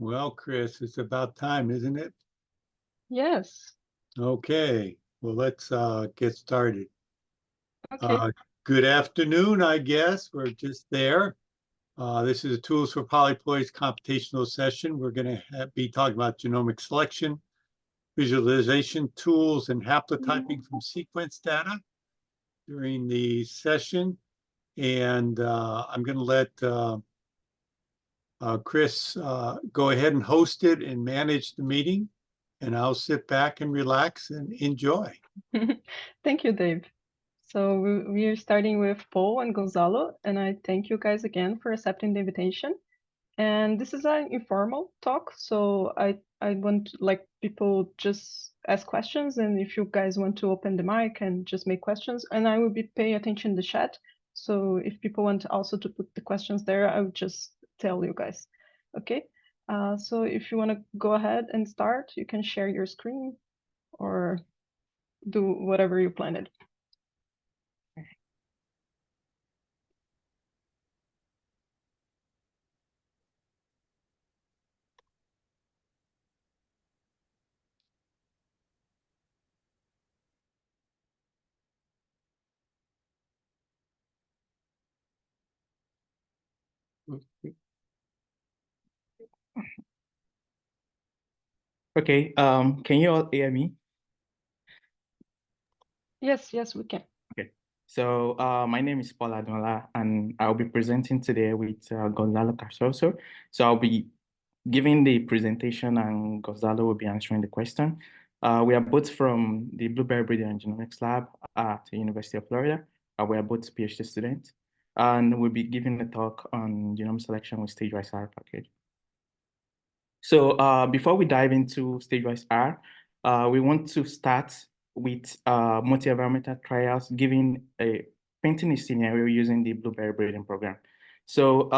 Well, Chris, it's about time, isn't it? Yes. Okay, well, let's get started. Okay. Uh, Good afternoon, I guess. We're just there. This is a Tools for Polyploids computational session. We're going to be talking about genomic selection, visualization tools, and haplotyping from sequence data during the session. And I'm going to let Chris go ahead and host it and manage the meeting. And I'll sit back and relax and enjoy. Thank you, Dave. So we are starting with Paul and Gonzalo, and I thank you guys again for accepting the invitation. And this is an informal talk, so I want like people just ask questions, and if you guys want to open the mic and just make questions, and I will be paying attention in the chat. So if people want also to put the questions there, I will just tell you guys. Okay. So if you want to go ahead and start, you can share your screen or do whatever you planned. Okay, can you all hear me? Yes, yes, we can. Okay, so my name is Paul Adola, and I'll be presenting today with Gonzalo Carsoso. So I'll be giving the presentation, and Gonzalo will be answering the question. We are both from the Blueberry Breeding and Genomics Lab at the University of Florida. We are both PhD students, and we'll be giving a talk on genome selection with stage-wise R package. So before we dive into stage-wise R, we want to start with multi-environmental trials, painting a scenario using the blueberry breeding program. So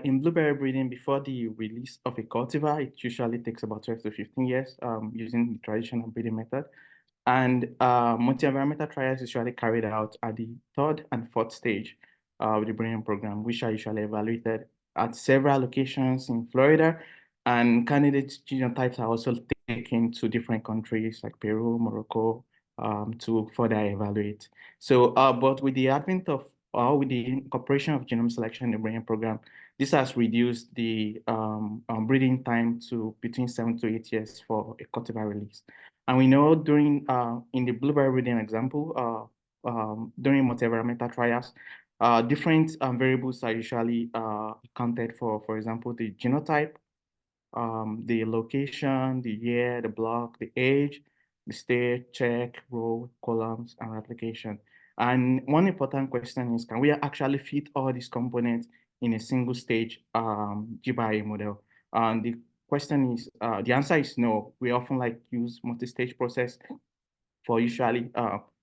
in blueberry breeding, before the release of a cultivar, it usually takes about 12 to 15 years using the traditional breeding method. And multi-environmental trials usually carried out at the third and fourth stage of the breeding program, which are usually evaluated at several locations in Florida. And candidate genotypes are also taken to different countries like Peru, Morocco, to further evaluate. So, but with the advent of, with the incorporation of genome selection in the breeding program, this has reduced the breeding time to between 7 to 8 years for a cultivar release. And we know during, in the blueberry breeding example, during multi-environmental trials, different variables are usually accounted for example, the genotype, the location, the year, the block, the age, the state, check, row, columns, and application. And one important question is, can we actually fit all these components in a single stage GBI model? And the answer is no. We often use multi-stage process for usually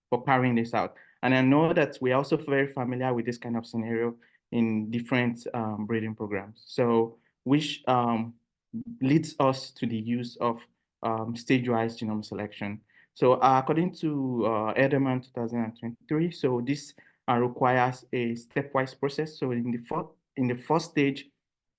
for carrying this out. And I know that we're also very familiar with this kind of scenario in different breeding programs. So which leads us to the use of stage-wise genome selection. So according to Edelman 2023, so this requires a stepwise process. So in the first stage,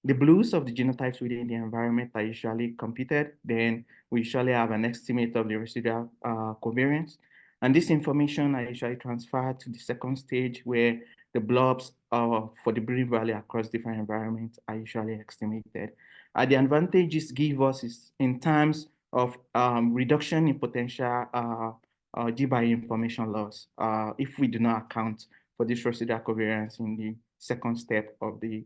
the blues of the genotypes within the environment are usually computed. Then we usually have an estimate of the residual covariance. And this information are usually transferred to the second stage where the blobs for the breeding value across different environments are usually estimated. The advantages give us is in terms of reduction in potential GBI information loss if we do not account for this residual covariance in the second step of the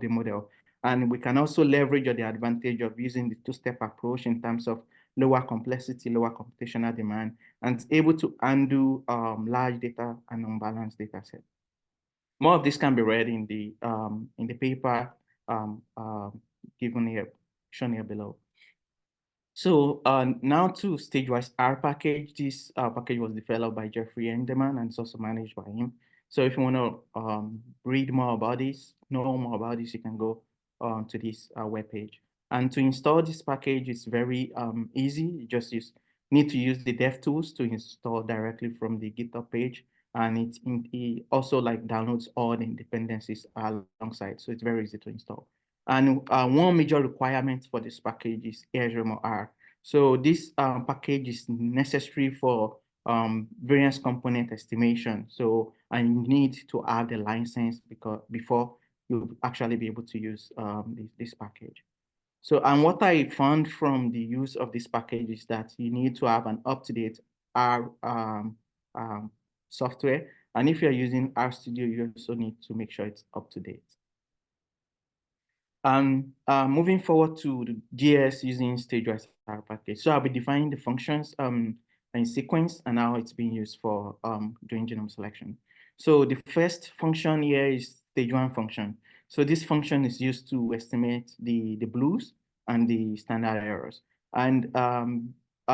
model. And we can also leverage the advantage of using the two-step approach in terms of lower complexity, lower computational demand, and able to undo large data and unbalanced data set. More of this can be read in the paper given here, shown here below. So now to stage-wise R package. This package was developed by Jeffrey Enderman and it's also managed by him. So if you want to read more about this, know more about this, you can go to this webpage. And to install this package is very easy. You just need to use the DevTools to install directly from the GitHub page. And it also downloads all the dependencies alongside. So it's very easy to install. And one major requirement for this package is ASRMR. So this package is necessary for variance component estimation. So I need to have the license before you'll actually be able to use this package. So, and what I found from the use of this package is that you need to have an up-to-date R software. And if you're using RStudio, you also need to make sure it's up to date. Moving forward to the GS using stage-wise R package. So I'll be defining the functions in sequence and how it's being used for doing genome selection. So the first function here is stage 1 function. So this function is used to estimate the blues and the standard errors. And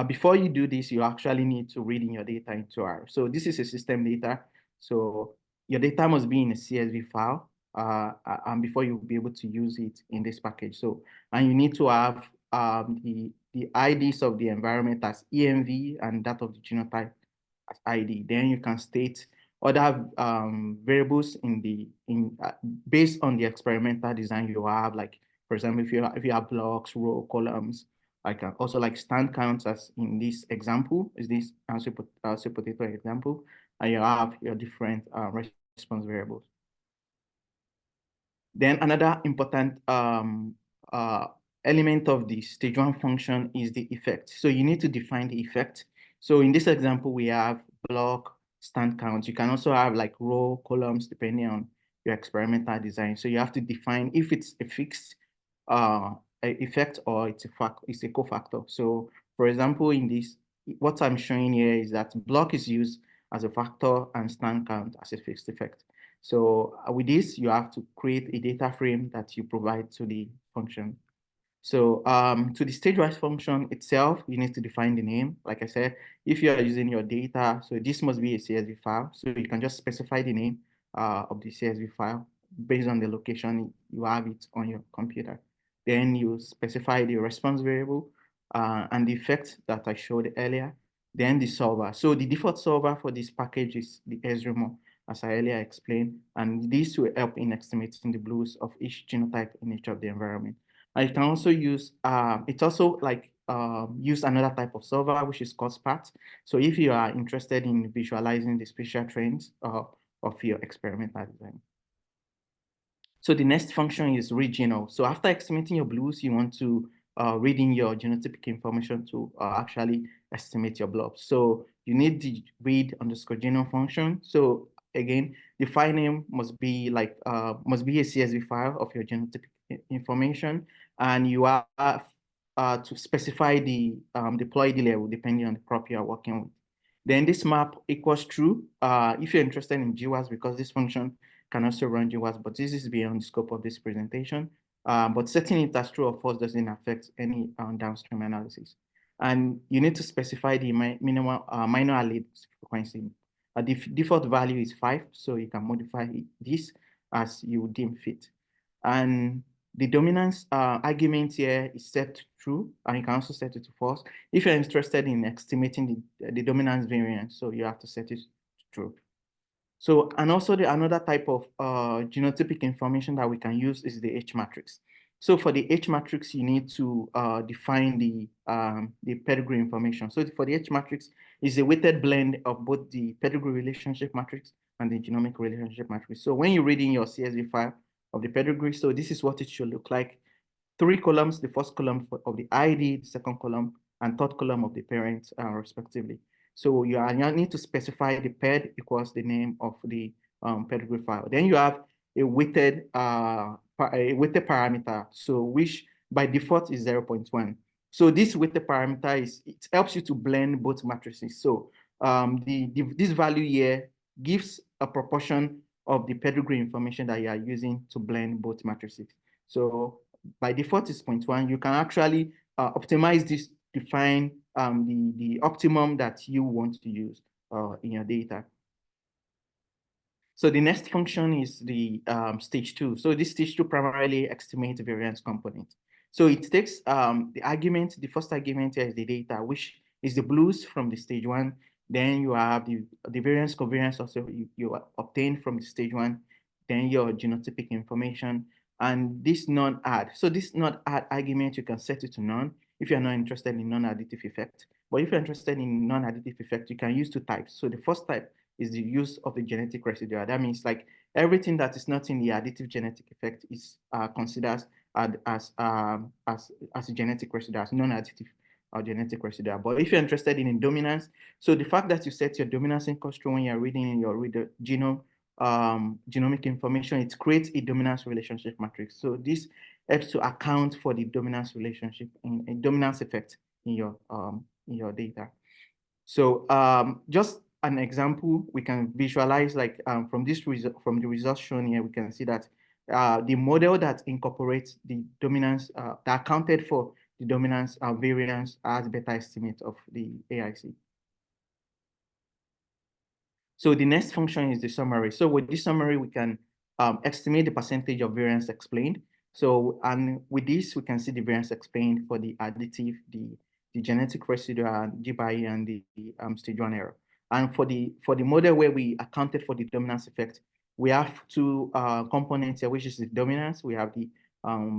before you do this, you actually need to read in your data into R. So this is a system data. So your data must be in a CSV file and before you'll be able to use it in this package. So, and you need to have the IDs of the environment as ENV and that of the genotype as ID. Then you can state other variables based on the experimental design you have. Like, for example, if you have blocks, row, columns, like also like stand counts as in this example, is this sweet potato example, and you have your different response variables. Then another important element of the stage 1 function is the effect. So you need to define the effect. So in this example, we have block, stand count. You can also have like row, columns, depending on your experimental design. So you have to define if it's a fixed effect or it's a cofactor. So for example, in this, what I'm showing here is that block is used as a factor and stand count as a fixed effect. So with this, you have to create a data frame that you provide to the function. So to the stage-wise function itself, you need to define the name. Like I said, if you are using your data, so this must be a CSV file. So you can just specify the name of the CSV file based on the location you have it on your computer. Then you specify the response variable and the effect that I showed earlier. Then the solver. So the default solver for this package is the ESRMO, as I earlier explained, and this will help in estimating the blues of each genotype in each of the environment. And you can also use, it's also like use another type of solver, which is called SPAT. So if you are interested in visualizing the spatial trends of your experimental design. So the next function is read genome. So after estimating your blues, you want to read in your genotypic information to actually estimate your blobs. So you need the read underscore genome function. So again, the file name must be like must be a CSV file of your genotypic information, and you have to specify the deployed level depending on the crop you are working with. Then this map equals true if you're interested in GWAS, because this function can also run GWAS, but this is beyond the scope of this presentation. But setting it as true or false doesn't affect any downstream analysis. And you need to specify the minimum minor allele frequency. The default value is 5, so you can modify this as you deem fit. And the dominance argument here is set to true, and you can also set it to false. If you're interested in estimating the dominance variance, so you have to set it to true. So, and also another type of genotypic information that we can use is the H matrix. So for the H matrix, you need to define the pedigree information. So for the H matrix, is a weighted blend of both the pedigree relationship matrix and the genomic relationship matrix. So when you're reading your CSV file of the pedigree, so this is what it should look like. 3 columns, the first column of the ID, the second column, and third column of the parents, respectively. So you need to specify the ped equals the name of the pedigree file. Then you have a weighted parameter, so which by default is 0.1. So this weighted parameter it helps you to blend both matrices. So this value here gives a proportion of the pedigree information that you are using to blend both matrices. So by default is 0.1. You can actually optimize this to find the optimum that you want to use in your data. So the next function is the stage 2. So this stage 2 primarily estimates variance component. So it takes the argument, the first argument here is the data, which is the blues from the stage 1. Then you have the variance covariance also you obtain from the stage 1. Then your genotypic information. and this non-add. So this non-add argument, you can set it to none if you're not interested in non-additive effect. But if you're interested in non-additive effect, you can use two types. So the first type is the use of the genetic residual. That means like everything that is not in the additive genetic effect is considered as a genetic residual, as non-additive genetic residual. But if you're interested in dominance, so the fact that you set your dominance in control when you're reading in your genome, genomic information, it creates a dominance relationship matrix. So this helps to account for the dominance relationship in a dominance effect in your data. So just an example, we can visualize like from the results shown here, we can see that the model that incorporates the dominance, that accounted for the dominance variance as beta estimate of the AIC. So the next function is the summary. So with this summary, we can estimate the percentage of variance explained. So, and with this, we can see the variance explained for the additive, the genetic residual, GBI, and the stage 1 error. And for the model where we accounted for the dominance effect, we have two components here, which is the dominance. We have the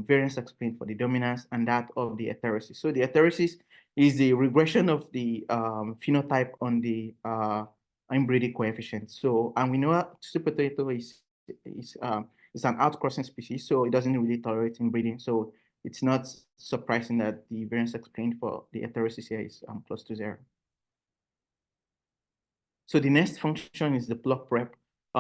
variance explained for the dominance and that of the heterosis. So the heterosis is the regression of the phenotype on the inbreeding coefficient. So, and we know sweet potato is an outcrossing species, so it doesn't really tolerate inbreeding. So it's not surprising that the variance explained for the heterosis here is close to 0. So the next function is the block prep.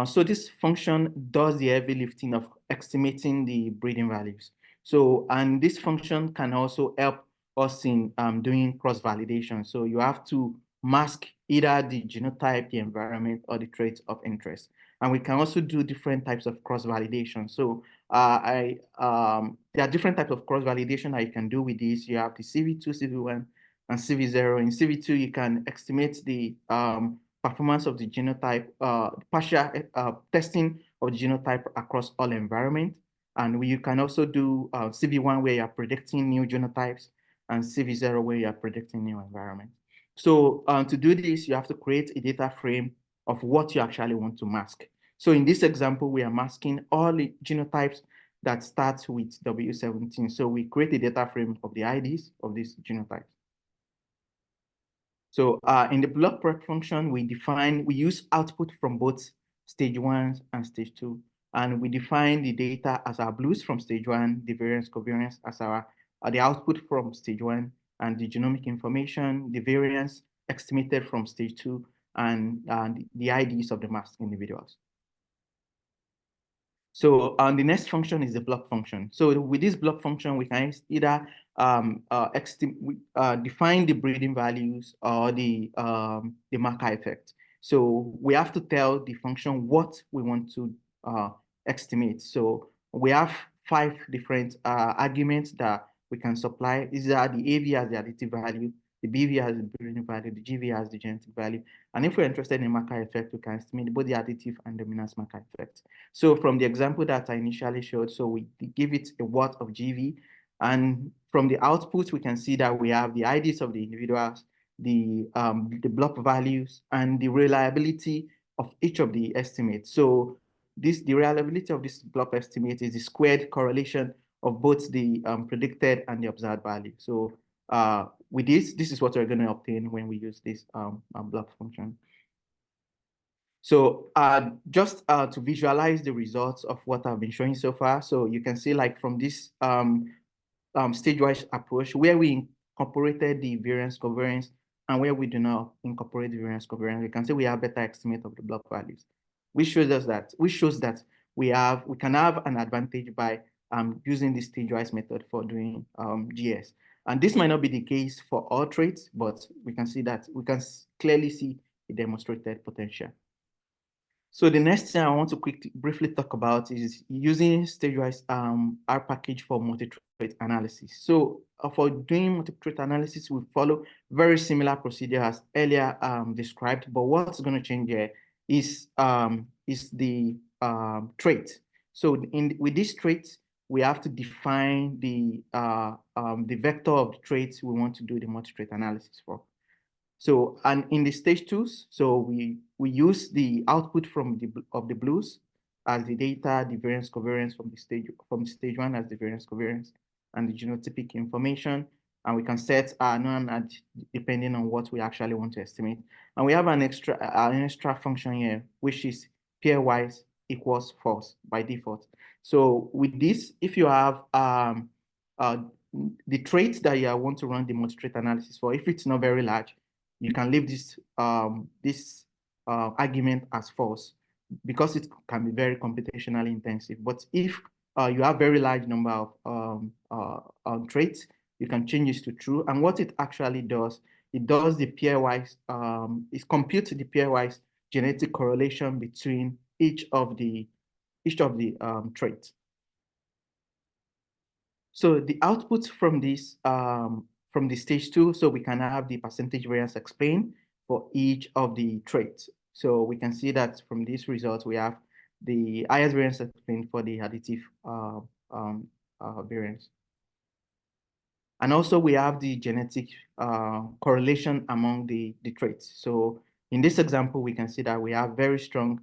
So this function does the heavy lifting of estimating the breeding values. So, and this function can also help us in doing cross-validation. So you have to mask either the genotype, the environment, or the traits of interest. And we can also do different types of cross-validation. So there are different types of cross-validation that you can do with this. You have the CV2, CV1, and CV0. In CV2, you can estimate the performance of the genotype, partial testing of the genotype across all environments. And you can also do CV1 where you're predicting new genotypes and CV0 where you're predicting new environment. So to do this, you have to create a data frame of what you actually want to mask. So in this example, we are masking all the genotypes that start with W17. So we create a data frame of the IDs of these genotypes. So in the block prep function, we use output from both stage 1 and stage 2. And we define the data as our blues from stage 1, the variance covariance as the output from stage 1, and the genomic information, the variance estimated from stage 2, and the IDs of the masked individuals. So the next function is the block function. So with this block function, we can either define the breeding values or the marker effect. So we have to tell the function what we want to estimate. So we have 5 different arguments that we can supply. These are the AV as the additive value, the BV has the breeding value, the GV has the genetic value. And if we're interested in marker effect, we can estimate both the additive and dominance marker effect. So from the example that I initially showed, so we give it a watt of GV. And from the output, we can see that we have the IDs of the individuals, the block values, and the reliability of each of the estimates. So the reliability of this block estimate is the squared correlation of both the predicted and the observed value. So with this is what we're going to obtain when we use this block function. So just to visualize the results of what I've been showing so far. So you can see like from this stage-wise approach where we incorporated the variance covariance and where we do not incorporate the variance covariance, we can see we have better estimate of the block values, which shows that we can have an advantage by using this stage-wise method for doing GS. And this might not be the case for all traits, but we can see that we can clearly see a demonstrated potential. So the next thing I want to briefly talk about is using stage-wise R package for multi-trait analysis. So for doing multi-trait analysis, we follow very similar procedure as earlier described, but what's going to change here is the trait. So with this trait, we have to define the vector of the traits we want to do the multi-trait analysis for. So, and in the stage 2s, so we use the output from the blues as the data, the variance covariance from stage one as the variance covariance, and the genotypic information. And we can set our non depending on what we actually want to estimate. And we have an extra function here, which is pairwise equals false by default. So with this, if you have the traits that you want to run the multi-trait analysis for, if it's not very large, you can leave this argument as false because it can be very computationally intensive. But if you have very large number of traits, you can change this to true. And what it actually does, it does the pairwise, it computes the pairwise genetic correlation between each of the traits. So the output from this, from the stage two, so we can have the percentage variance explained for each of the traits. So we can see that from these results, we have the highest variance explained for the additive variance. And also we have the genetic correlation among the traits. So in this example, we can see that we have very strong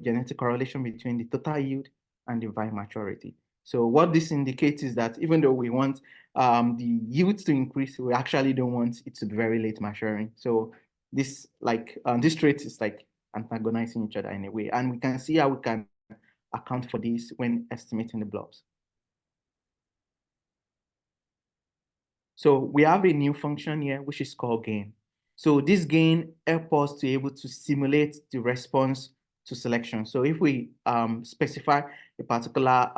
genetic correlation between the total yield and the vine maturity. So what this indicates is that even though we want the yield to increase, we actually don't want it to be very late maturing. So this this trait is like antagonizing each other in a way. And we can see how we can account for this when estimating the blobs. So we have a new function here, which is called gain. So this gain helps us to be able to simulate the response to selection. So if we specify a particular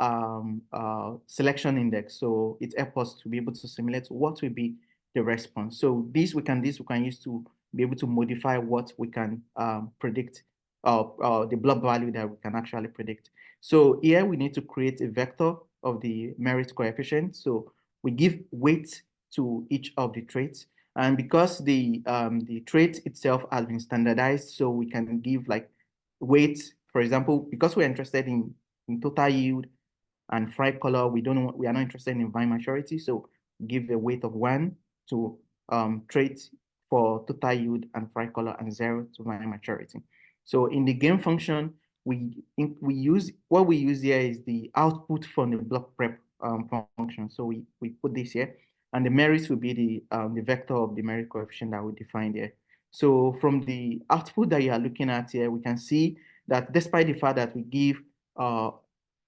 selection index, so it helps us to be able to simulate what will be the response. So this we can use to be able to modify what we can predict, the blob value that we can actually predict. So here we need to create a vector of the merit coefficient. So we give weight to each of the traits. And because the trait itself has been standardized, so we can give like weights, for example, because we're interested in total yield and fry color, we are not interested in vine maturity. So give a weight of 1 to traits for total yield and fry color and 0 to vine maturity. So in the gain function, what we use here is the output from the block prep function. So we put this here. And the merits will be the vector of the merit coefficient that we defined here. So from the output that you are looking at here, we can see that despite the fact that we give a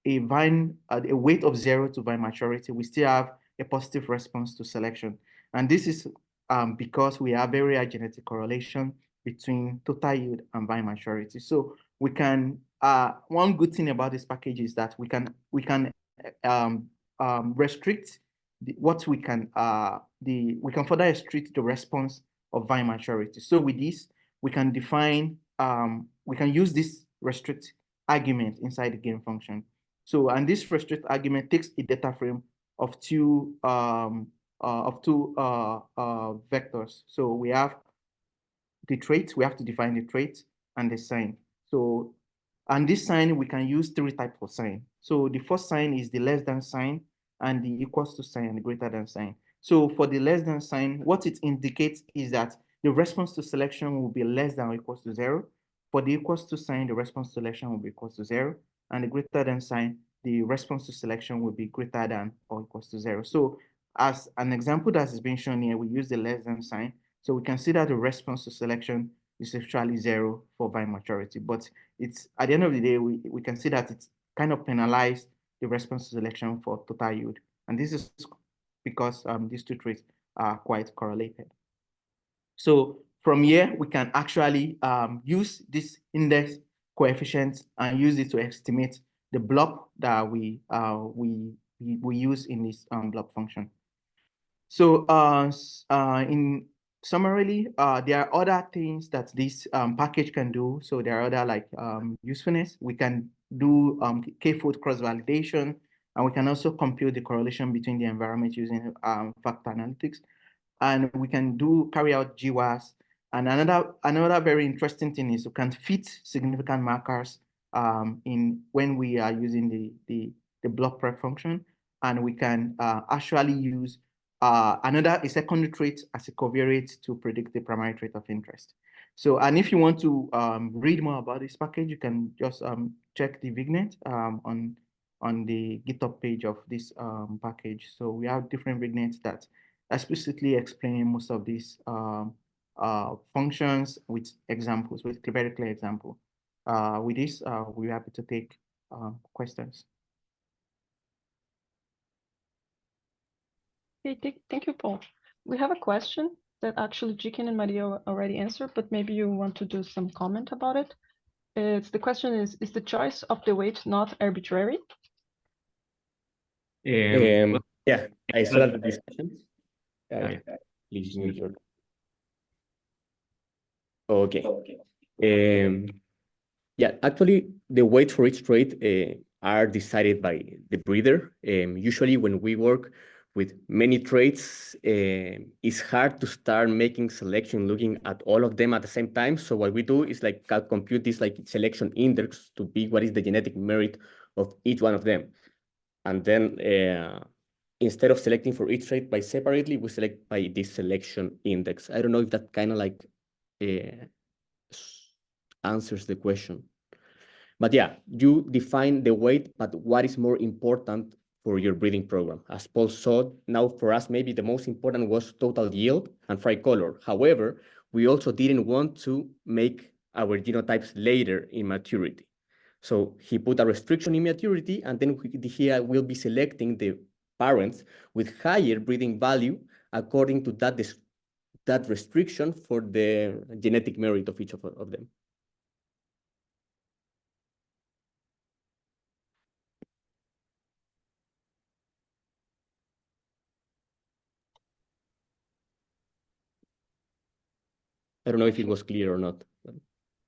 weight of 0 to vine maturity, we still have a positive response to selection. And this is because we have very high genetic correlation between total yield and vine maturity. So we can, one good thing about this package is that we can restrict we can further restrict the response of vine maturity. So with this, we can define, we can use this restrict argument inside the gain function. So, and this restrict argument takes a data frame of two vectors. So we have the trait, we have to define the trait and the sign. So, and this sign, we can use 3 types of sign. So the first sign is the less than sign, and the equals to sign and the greater than sign. So for the less than sign, what it indicates is that the response to selection will be less than or equals to 0. For the equals to sign, the response to selection will be equals to 0. And the greater than sign, the response to selection will be greater than or equals to 0. So as an example that is being shown here, we use the less than sign. So we can see that the response to selection is actually 0 for vine maturity. But it's at the end of the day, we can see that it's kind of penalized the response to selection for total yield. And this is because these two traits are quite correlated. So from here, we can actually use this index coefficient and use it to estimate the blob that we use in this blob function. So in summarily, there are other things that this package can do. So there are other like usefulness. We can do k-fold cross-validation, and we can also compute the correlation between the environment using factor analytics. And we can carry out GWAS. And another very interesting thing is we can fit significant markers when we are using the block prep function, and we can actually use a secondary trait as a covariate to predict the primary trait of interest. So, and if you want to read more about this package, you can just check the vignette on the GitHub page of this package. So we have different vignettes that explicitly explain most of these functions with examples, with very clear example. With this, we're happy to take questions. Okay, thank you, Paul. We have a question that actually Jikin and Maria already answered, but maybe you want to do some comment about it. The question is the choice of the weight not arbitrary? Yeah, I saw the discussion. Okay. Please mute your. Okay. Yeah, actually, the weights for each trait are decided by the breeder. Usually, when we work with many traits, it's hard to start making selection looking at all of them at the same time. So what we do is like compute this like selection index to be what is the genetic merit of each one of them. And then instead of selecting for each trait by separately, we select by this selection index. I don't know if that kind of like answers the question. But yeah, you define the weight, but what is more important for your breeding program? As Paul saw, now for us, maybe the most important was total yield and fry color. However, we also didn't want to make our genotypes later in maturity. So he put a restriction in maturity, and then he will be selecting the parents with higher breeding value according to that restriction for the genetic merit of each of them. I don't know if it was clear or not.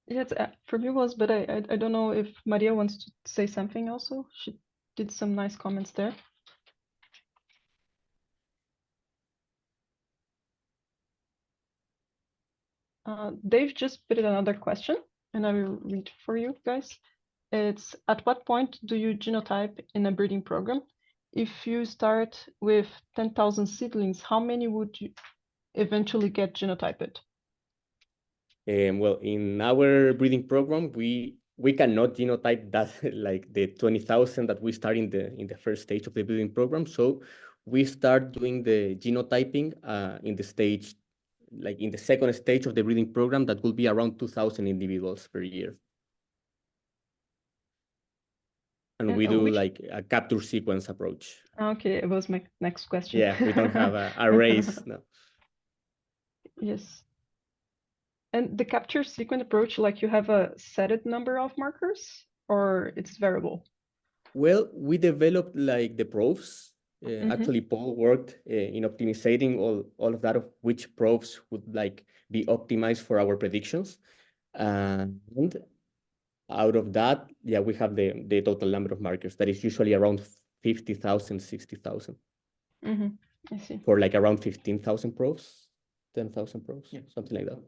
Yes, for me it was, but I don't know if Maria wants to say something also. She did some nice comments there. Dave just put in another question, and I will read for you guys. It's, at what point do you genotype in a breeding program? If you start with 10,000 seedlings, how many would you eventually get genotyped? Well, in our breeding program, we cannot genotype that like the 20,000 that we start in the first stage of the breeding program. So we start doing the genotyping in the stage, like in the second stage of the breeding program, that will be around 2,000 individuals per year. And we do like a capture sequence approach. Okay, it was my next question. Yeah, we don't have arrays, no. Yes. And the capture sequence approach, like you have a set number of markers, or it's variable? Well, we developed like the probes. Actually, Paul worked in optimizing all of that, of which probes would like be optimized for our predictions. And out of that, yeah, we have the total number of markers that is usually around 50,000, 60,000. I see. For like around 15,000 probes, 10,000 probes, yeah, something like that.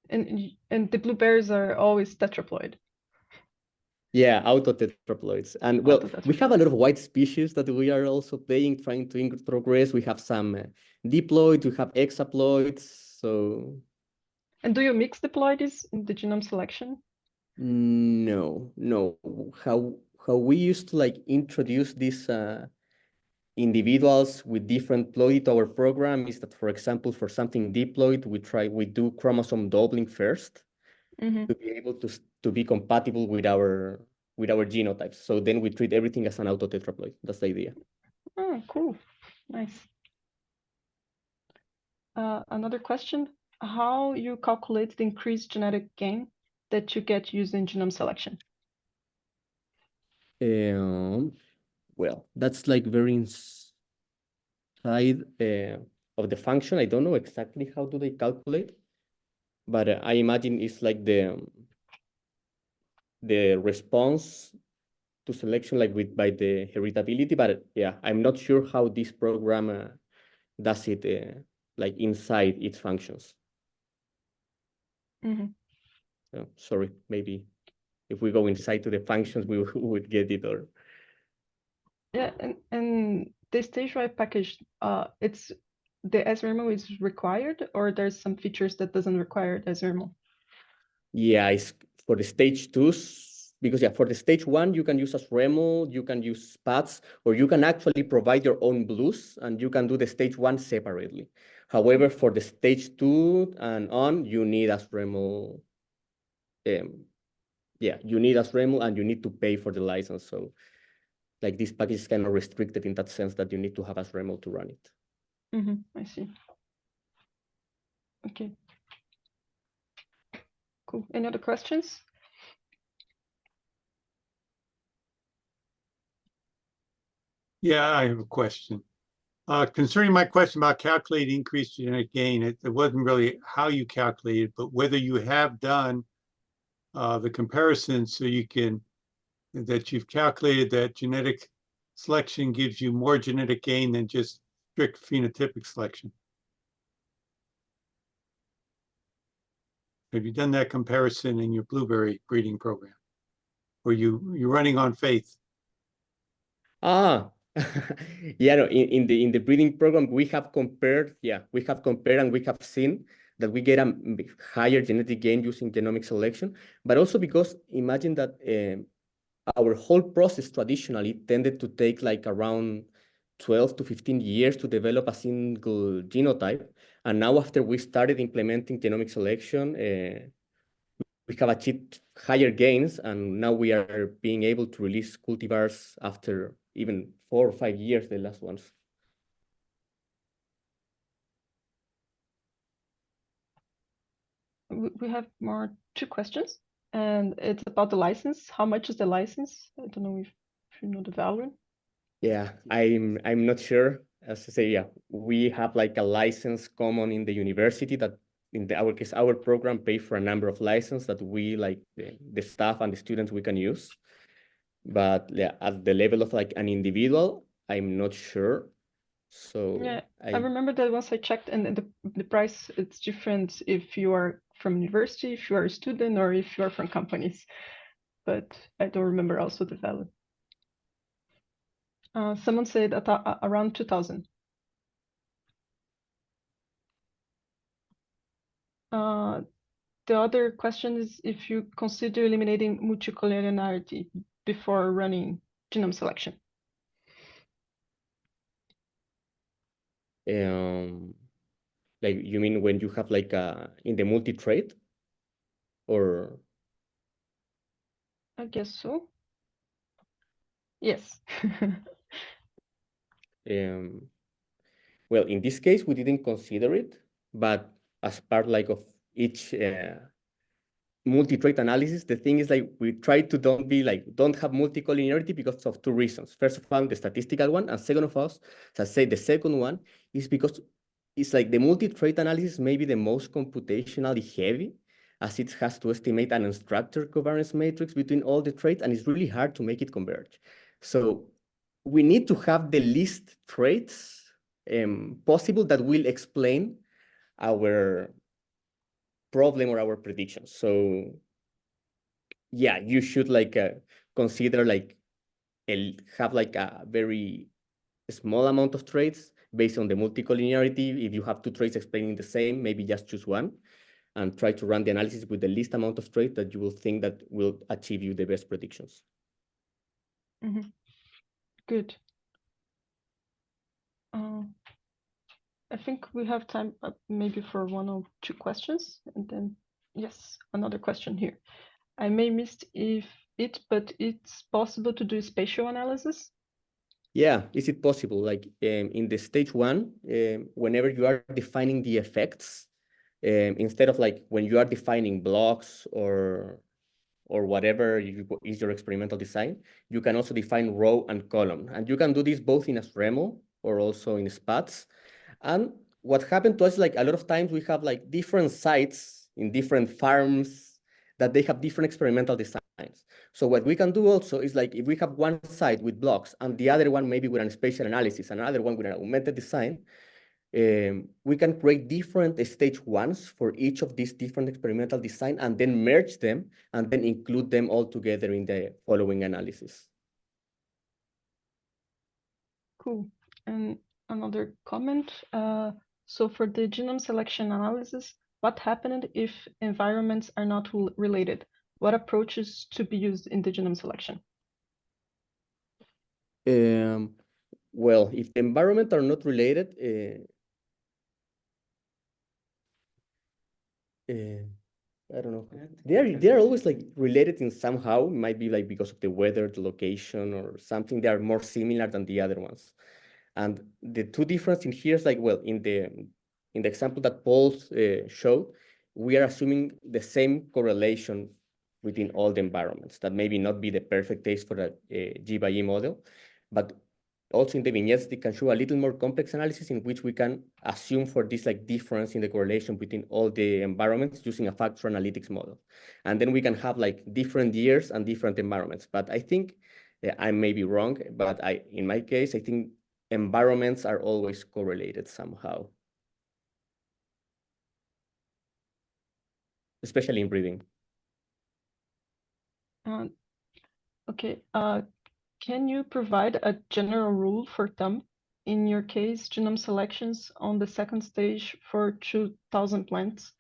And the blueberries are always tetraploid. Yeah, autotetraploids. And well, we have a lot of white species that we are also trying to progress. We have some diploids, we have hexaploids, so. And do you mix diploids in the genome selection? No. How we used to like introduce these individuals with different ploid to our program is that, for example, for something diploid, we do chromosome doubling first to be able to be compatible with our genotypes. So then we treat everything as an autotetraploid. That's the idea. Oh, cool. Nice. Another question, how you calculate the increased genetic gain that you get using genome selection? Well, that's like very inside of the function. I don't know exactly how do they calculate, but I imagine it's like the response to selection like by the heritability. But yeah, I'm not sure how this program does it like inside its functions. So, sorry, maybe if we go inside to the functions, we would get it. Or yeah, and the stage-wide package, it's the SRMO is required, or there's some features that doesn't require the SRMO? yeah, it's for the stage 2s, because for the stage 1, you can use as REML, you can use SPATs, or you can actually provide your own blues, and you can do the stage 1 separately. However, for the stage 2 and on, you need as REML. You need as REML, and you need to pay for the license. So like this package is kind of restricted in that sense that you need to have as REML to run it. I see. Okay. Cool. Any other questions? Yeah, I have a question. Concerning my question about calculating increased genetic gain, it wasn't really how you calculate it, but whether you have done the comparison so that you've calculated that genetic selection gives you more genetic gain than just strict phenotypic selection. Have you done that comparison in your blueberry breeding program? Or you're running on faith? No, in the breeding program, we have compared and we have seen that we get a higher genetic gain using genomic selection, but also because imagine that our whole process traditionally tended to take like around 12 to 15 years to develop a single genotype. And now after we started implementing genomic selection, we have achieved higher gains, and now we are being able to release cultivars after even 4 or 5 years, the last ones. We have two questions, and it's about the license. How much is the license? I don't know if you know the value. Yeah, I'm not sure. As I say, we have like a license common in the university that our case, our program pay for a number of licenses that we like the staff and the students we can use. But at the level of like an individual, I'm not sure. So yeah, I remember that once I checked, and the price, it's different if you are from university, if you are a student, or if you are from companies. But I don't remember also the value. Someone said around 2,000. The other question is if you consider eliminating multicollinearity before running genome selection. Like you mean when you have like in the multi-trait, or? I guess so. Yes. Well, in this case, we didn't consider it, but as part like of each multi-trait analysis, the thing is like we try to don't have multicollinearity because of two reasons. First of all, the statistical one, and second of all, as I say, the second one is because it's like the multi-trait analysis may be the most computationally heavy, as it has to estimate an unstructured covariance matrix between all the traits, and it's really hard to make it converge. So we need to have the least traits possible that will explain our problem or our predictions. So yeah, you should like consider like have like a very small amount of traits based on the multicollinearity. If you have two traits explaining the same, maybe just choose one and try to run the analysis with the least amount of traits that you will think that will achieve you the best predictions. Good. I think we have time maybe for one or two questions, and then yes, another question here. I may missed but it's possible to do spatial analysis. Yeah, is it possible? Like in the stage 1, whenever you are defining the effects, instead of like when you are defining blocks or whatever is your experimental design, you can also define row and column. And you can do this both in a REML or also in SPATs. And what happened to us, like a lot of times we have like different sites in different farms that they have different experimental designs. So what we can do also is like if we have one site with blocks and the other one maybe with a spatial analysis, and another one with an augmented design, we can create different stage 1s for each of these different experimental design and then merge them and then include them all together in the following analysis. Cool. And another comment. So for the genome selection analysis, what happened if environments are not related? what approaches to be used in the genome selection? Well, if the environment are not related, I don't know. They are always like related in somehow. It might be like because of the weather, the location, or something. They are more similar than the other ones. And the two difference in here is like, well, in the example that Paul showed, we are assuming the same correlation within all the environments. That maybe not be the perfect case for a G by E model, but also in the vignettes, they can show a little more complex analysis in which we can assume for this like difference in the correlation between all the environments using a factor analytics model. And then we can have like different years and different environments. But I think I may be wrong, but in my case, I think environments are always correlated somehow, especially in breeding. Okay. Can you provide a general rule for thumb? In your case, genome selections on the second stage for 2,000 plants.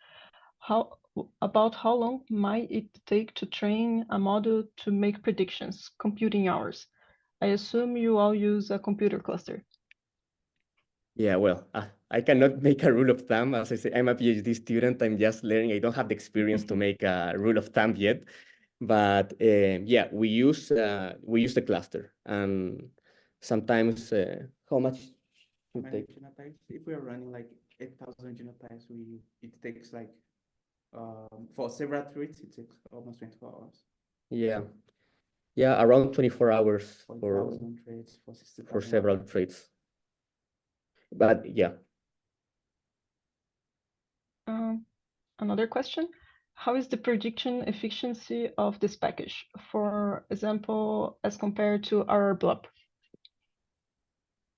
About how long might it take to train a model to make predictions, computing hours? I assume you all use a computer cluster. Yeah, well, I cannot make a rule of thumb. As I say, I'm a PhD student. I'm just learning. I don't have the experience to make a rule of thumb yet. But yeah, we use the cluster, and sometimes how much would take? Genotypes. If we are running like 8,000 genotypes, it takes like for several treats, it takes almost 24 hours. Yeah, around 24 hours for traits for 60,000 for several traits. But yeah. Another question. How is the prediction efficiency of this package? For example, as compared to RR blob?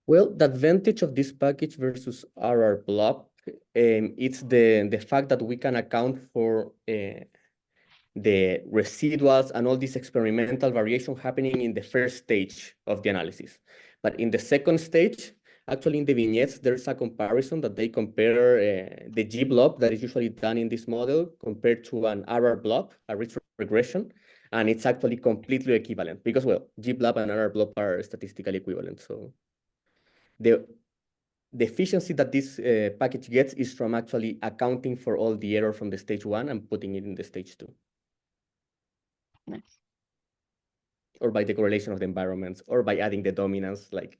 Well, the advantage of this package versus RR blob, it's the fact that we can account for the residuals and all this experimental variation happening in the first stage of the analysis. But in the second stage, actually in the vignettes, there's a comparison that they compare the G blob that is usually done in this model compared to an RR blob, a rich regression, and it's actually completely equivalent because, well, G blob and RR blob are statistically equivalent. So the efficiency that this package gets is from actually accounting for all the error from the stage 1 and putting it in the stage 2. Nice. Or by the correlation of the environments, or by adding the dominance, like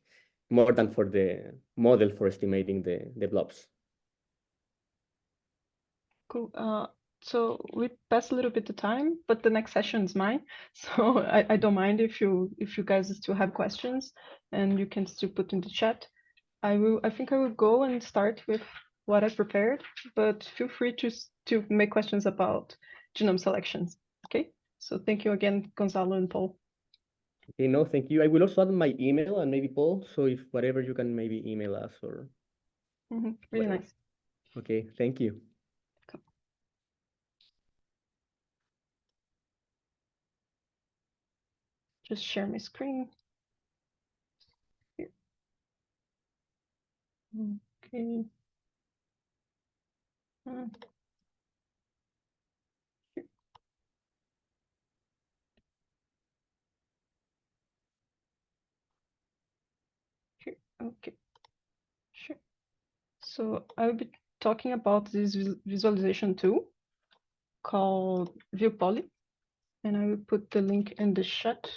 more than for the model for estimating the blobs. Cool. So we passed a little bit of time, but the next session is mine. So I don't mind if you guys still have questions, and you can still put in the chat. I think I will go and start with what I prepared, but feel free to make questions about genome selections. Okay. So thank you again, Gonzalo and Paul. Okay, no, thank you. I will also add my email and maybe Paul. So if whatever you can maybe email us or. Really whatever. nice. Okay, thank you. Just share my screen. Here. Okay. Here. Okay. Sure. So I will be talking about this visualization tool called ViewPoly, and I will put the link in the chat.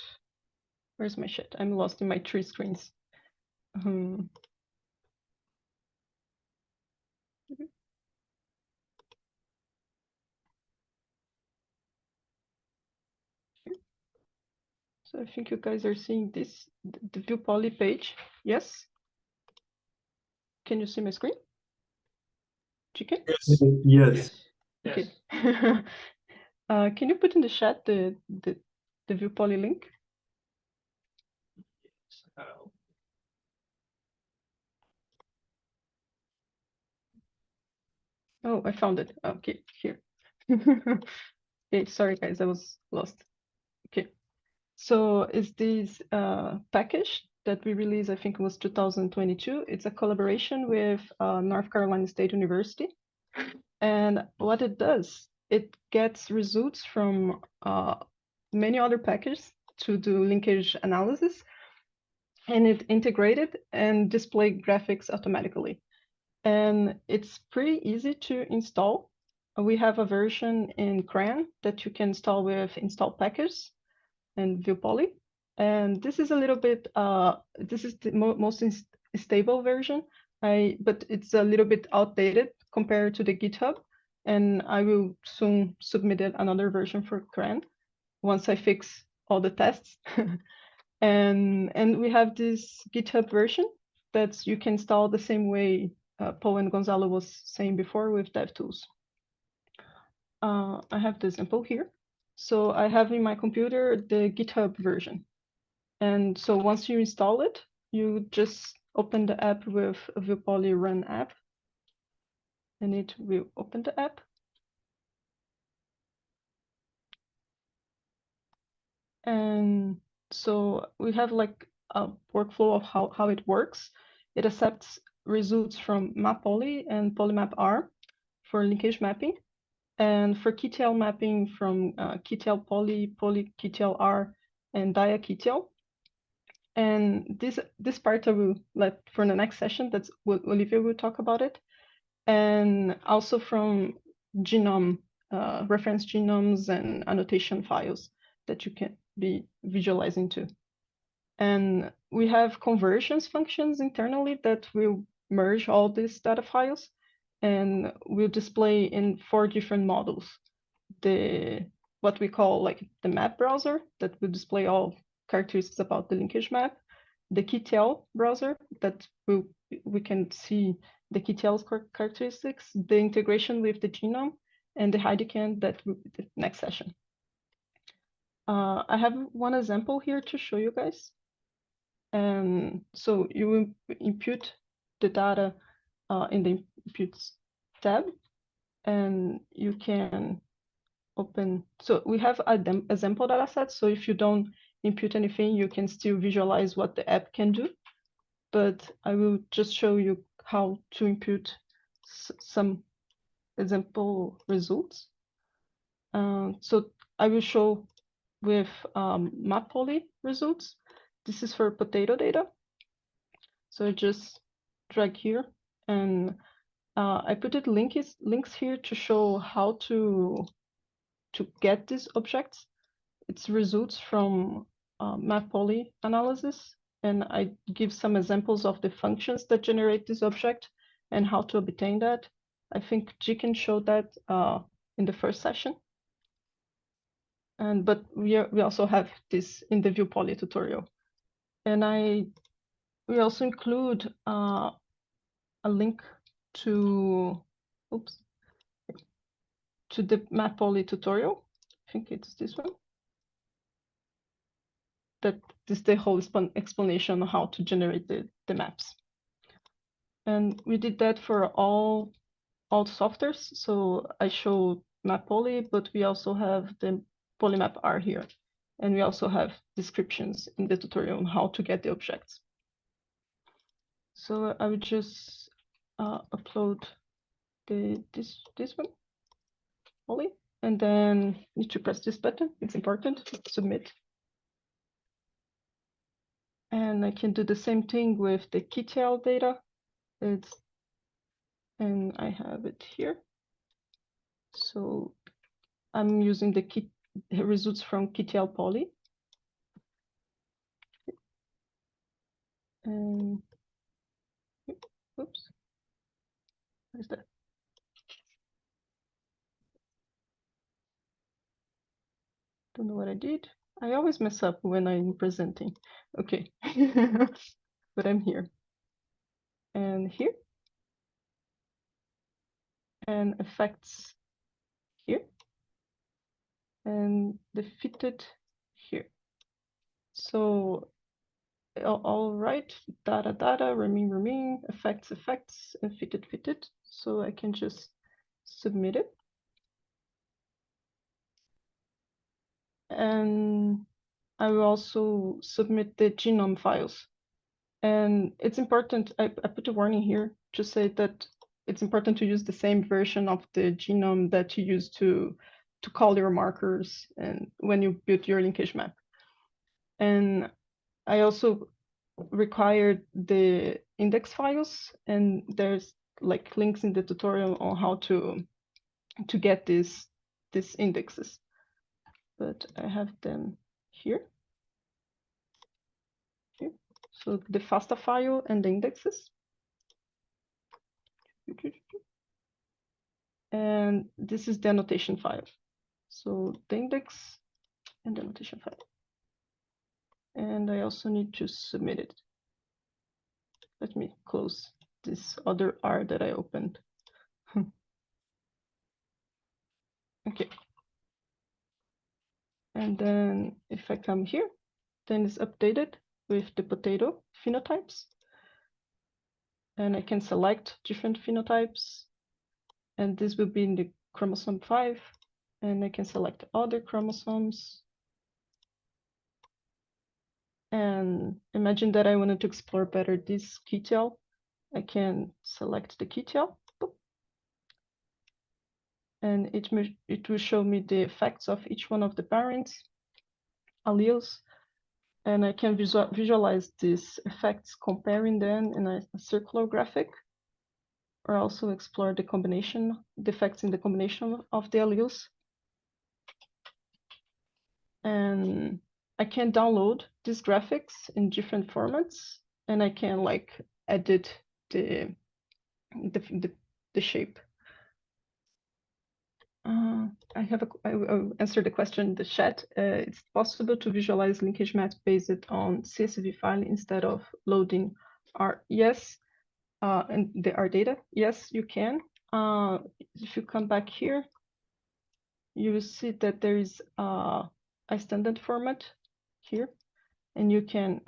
Where's my chat? I'm lost in my 3 screens. So I think you guys are seeing this, the ViewPoly page. Yes? Can you see my screen? Chicken? Yes. Yes. Okay. Can you put in the chat the ViewPoly link? Oh, I found it. Okay, here. Okay, sorry guys, I was lost. Okay, so is this package that we released, I think it was 2022. It's a collaboration with North Carolina State University. And what it does it gets results from many other packages to do linkage analysis, and it integrated and display graphics automatically. And it's pretty easy to install. We have a version in CRAN that you can install with install package and view poly. And this is a little bit, this is the most stable version, but it's a little bit outdated compared to the GitHub. And I will soon submit another version for CRAN once I fix all the tests. and we have this GitHub version that you can install the same way Paul and Gonzalo was saying before with DevTools. I have the example here. So I have in my computer the GitHub version. And so once you install it, you just open the app with viewpoly run app, and it will open the app. And so we have like a workflow of how it works. It accepts results from mappoly and polymap-R for linkage mapping, and for KTL mapping from KTL poly, poly KTL R, and dia KTL. And this part I will let for the next session. That's what Olivia will talk about it. And also from genome, reference genomes and annotation files that you can be visualizing too. And we have conversions functions internally that will merge all these data files and will display in 4 different models. What we call like the map browser that will display all characteristics about the linkage map, the KTL browser that we can see the KTL characteristics, the integration with the genome, and the HeidiCAN that will be the next session. I have one example here to show you guys. And so you will input the data in the inputs tab, and you can open. So we have an example data set. So if you don't input anything, you can still visualize what the app can do. But I will just show you how to input some example results. So I will show with mappoly results. This is for potato data. So I just drag here, and I put it links here to show how to get these objects. It's results from mappoly analysis, and I give some examples of the functions that generate this object and how to obtain that. I think Jiken showed that in the first session. But we also have this in the viewpoly tutorial. And we also include a link to the mappoly tutorial. I think it's this one. That is the whole explanation on how to generate the maps. And we did that for all softwares. So I showed mappoly, but we also have the polymap-R here. And we also have descriptions in the tutorial on how to get the objects. So I would just upload this one, poly, and then need to press this button. It's important, submit. And I can do the same thing with the KTL data. And I have it here. So I'm using the results from KTL poly. And oops, what is that? Don't know what I did. I always mess up when I'm presenting. Okay, but I'm here. And here. And effects here. And the fitted here. So all right, data, remain, effects, and fitted. So I can just submit it. And I will also submit the genome files. And it's important, I put a warning here to say that it's important to use the same version of the genome that you use to call your markers and when you build your linkage map. And I also required the index files, and there's like links in the tutorial on how to get these indexes, but I have them here. So the FASTA file and the indexes. And this is the annotation file. So the index and the annotation file. And I also need to submit it. Let me close this other R that I opened. Okay. And then if I come here, then it's updated with the potato phenotypes. And I can select different phenotypes. And this will be in the chromosome 5. And I can select other chromosomes. And imagine that I wanted to explore better this QTL. I can select the QTL. And it will show me the effects of each one of the parents alleles. And I can visualize these effects, comparing them in a circular graphic, or also explore the combination, the effects in the combination of the alleles. And I can download these graphics in different formats, and I can like edit the shape. I'll answer the question in the chat. It's possible to visualize linkage maps based on CSV file instead of loading R. Yes, and the R data. Yes, you can. If you come back here, you will see that there is a standard format here, and you can.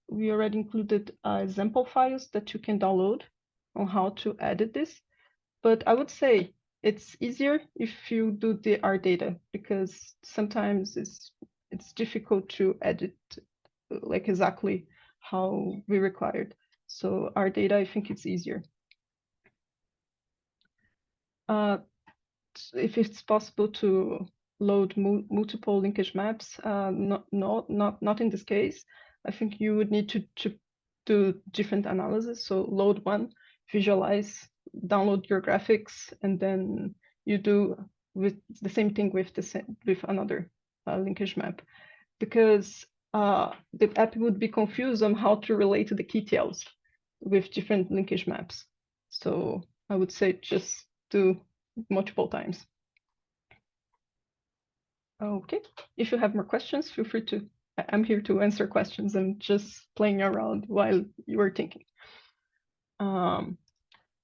We already included example files that you can download on how to edit this, but I would say it's easier if you do the R data, because sometimes it's difficult to edit like exactly how we required. So R data, I think it's easier. If it's possible to load multiple linkage maps, not in this case. I think you would need to do different analysis. So load one, visualize, download your graphics, and then you do with the same thing with another linkage map, because the app would be confused on how to relate to the QTLs with different linkage maps. So I would say just do multiple times. Okay, if you have more questions, feel free to. I'm here to answer questions and just playing around while you are thinking.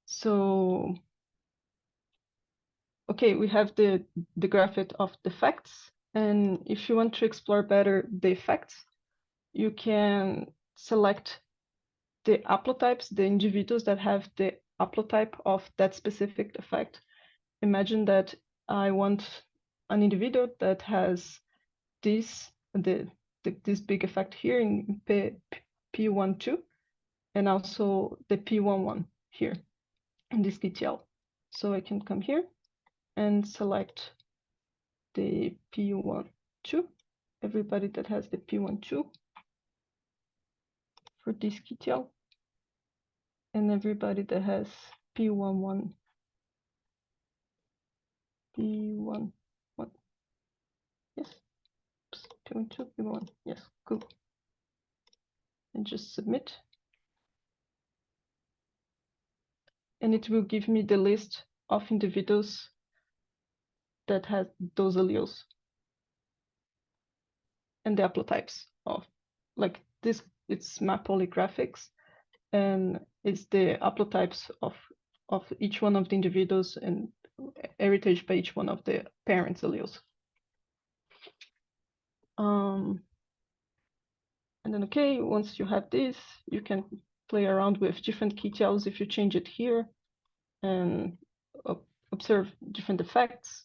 So, okay, we have the graphic of the facts, and if you want to explore better the effects, you can select the haplotypes, the individuals that have the haplotype of that specific effect. Imagine that I want an individual that has this big effect here in P12, and also the P11 here in this QTL. So I can come here and select the P12, everybody that has the P12 for this QTL, and everybody that has P11. P11, yes, P12, P1, yes, cool. And just submit. And it will give me the list of individuals that has those alleles and the haplotypes of, like this, it's map polygraphics, and it's the haplotypes of each one of the individuals and heritage by each one of the parents' alleles. And then, okay, once you have this, you can play around with different QTLs if you change it here and observe different effects.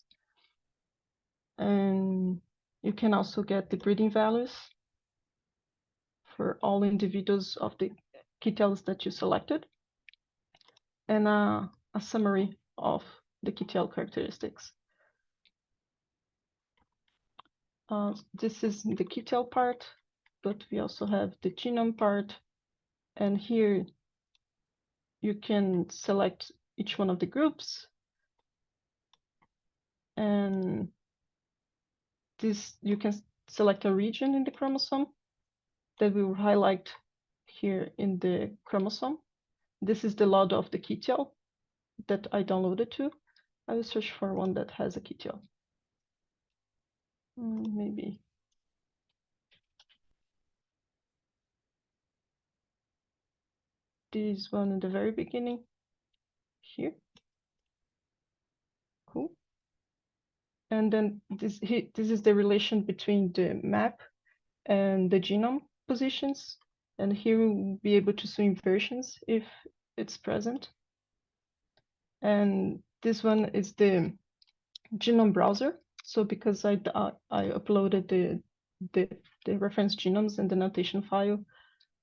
And you can also get the breeding values for all individuals of the QTLs that you selected. And a summary of the QTL characteristics. This is the QTL part, but we also have the genome part. And here you can select each one of the groups. And this, you can select a region in the chromosome that we will highlight here in the chromosome. This is the lot of the QTL that I downloaded to. I will search for one that has a QTL. Maybe. This one in the very beginning here. Cool. And then this is the relation between the map and the genome positions. And here we'll be able to see inversions if it's present. And this one is the genome browser. So because I uploaded the reference genomes and the notation file,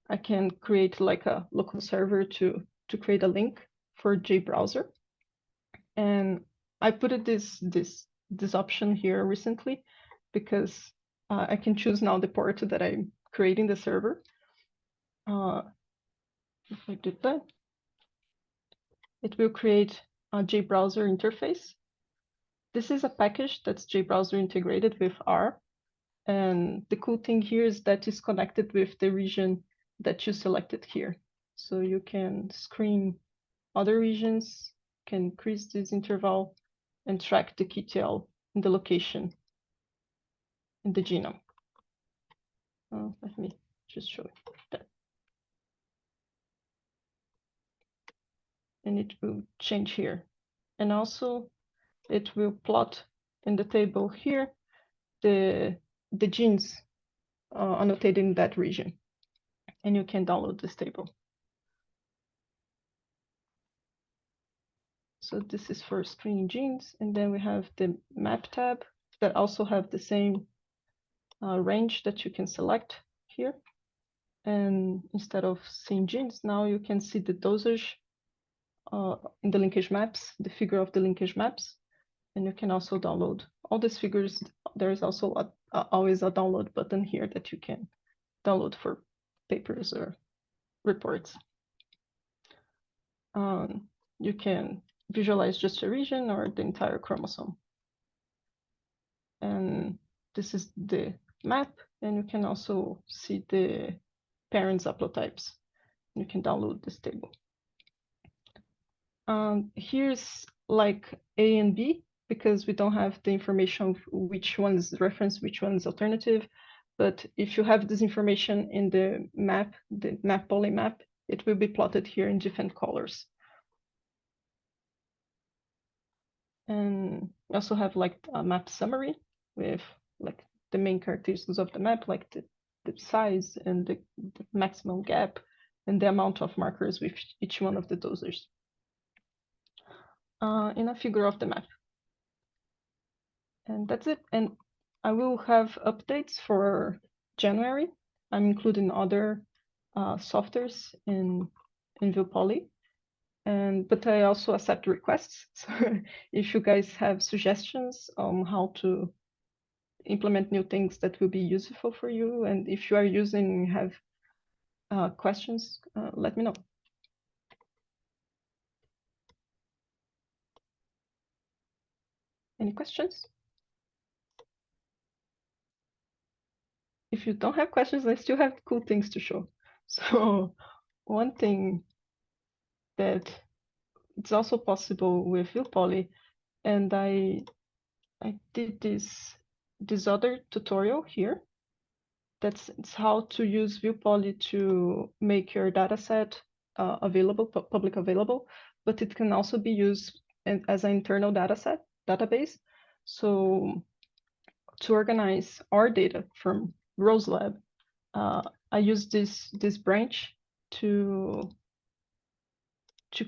I can create like a local server to create a link for JBrowser. And I put this option here recently because I can choose now the port that I'm creating the server. If I did that, it will create a JBrowser interface. This is a package that's JBrowser integrated with R. And the cool thing here is that it's connected with the region that you selected here. So you can screen other regions, can increase this interval, and track the QTL in the location in the genome. Let me just show you that. And it will change here. And also it will plot in the table here the genes annotated in that region. And you can download this table. So this is for screening genes. And then we have the map tab that also have the same range that you can select here. And instead of seeing genes, now you can see the dosage in the linkage maps, the figure of the linkage maps. And you can also download all these figures. There is also always a download button here that you can download for papers or reports. You can visualize just a region or the entire chromosome. And this is the map, and you can also see the parents' haplotypes. You can download this table. Here's like A and B, because we don't have the information of which one is reference, which one is alternative. But if you have this information in the map poly map, it will be plotted here in different colors. And we also have like a map summary with like the main characteristics of the map, like the size and the maximum gap and the amount of markers with each one of the dosers. In a figure of the map. And that's it. And I will have updates for January. I'm including other softwares in ViewPoly. But I also accept requests. So if you guys have suggestions on how to implement new things that will be useful for you, and if you are using, have questions, let me know. Any questions? If you don't have questions, I still have cool things to show. So one thing that it's also possible with ViewPoly, and I did this other tutorial here. It's how to use ViewPoly to make your dataset available, public available, but it can also be used as an internal database. So to organize our data from Rose Lab, I use this branch to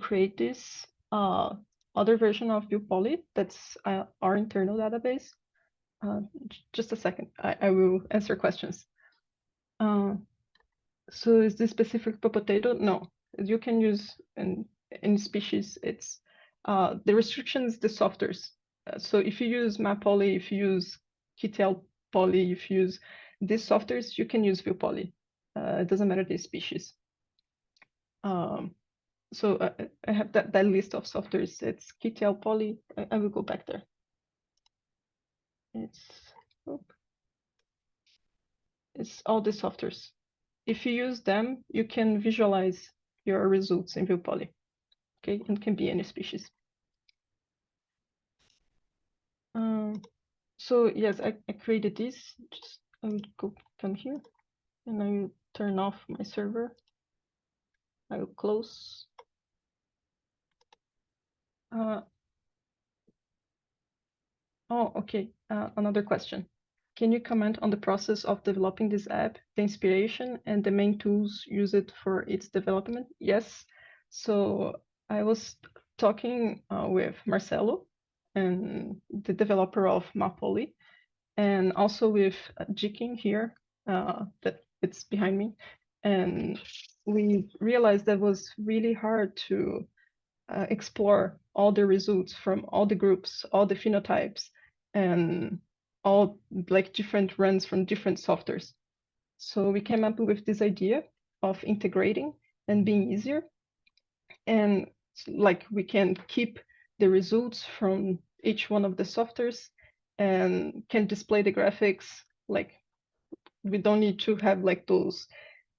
create this other version of ViewPoly that's our internal database. Just a second, I will answer questions. So is this specific for potato? No, you can use in species. the restriction is the softwares. So if you use MapPoly, if you use KTL Poly, if you use these softwares, you can use ViewPoly. It doesn't matter the species. So I have that list of softwares. It's KTL Poly. I will go back there. It's all the softwares. If you use them, you can visualize your results in ViewPoly. Okay, and can be any species. So yes, I created this. Just I would come here, and I will turn off my server. I will close. Oh, okay. Another question. Can you comment on the process of developing this app, the inspiration, and the main tools used for its development? Yes. So I was talking with Marcelo, and the developer of MapPoly, and also with Jiking here, that it's behind me. And we realized that was really hard to explore all the results from all the groups, all the phenotypes, and all like different runs from different softwares. So we came up with this idea of integrating and being easier. And like we can keep the results from each one of the softwares and can display the graphics. Like we don't need to have like those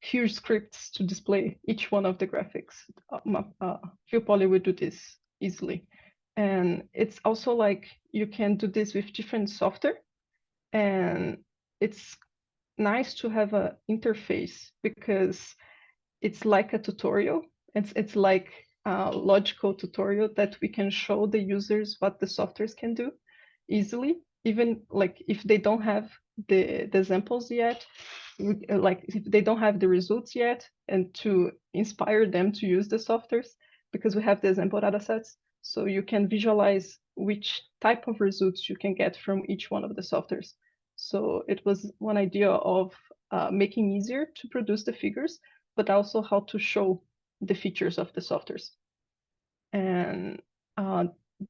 huge scripts to display each one of the graphics. ViewPoly will do this easily. And it's also like you can do this with different software. And it's nice to have an interface because it's like a tutorial. It's like a logical tutorial that we can show the users what the softwares can do easily, even like if they don't have the examples yet, like if they don't have the results yet, and to inspire them to use the softwares, because we have the example data sets, so you can visualize which type of results you can get from each one of the softwares. So it was one idea of making easier to produce the figures, but also how to show the features of the softwares. And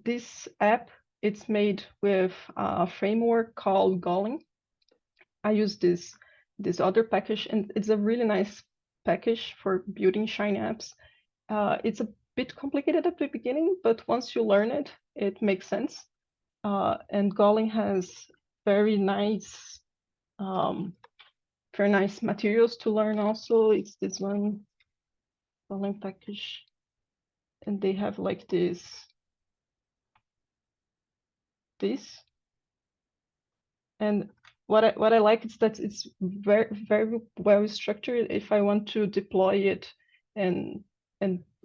this app, it's made with a framework called Golem. I use this other package, and it's a really nice package for building Shiny apps. It's a bit complicated at the beginning, but once you learn it, it makes sense. And Golem has very nice materials to learn also. It's this one, Golem package. And they have like this. And what I like is that it's very well structured. If I want to deploy it and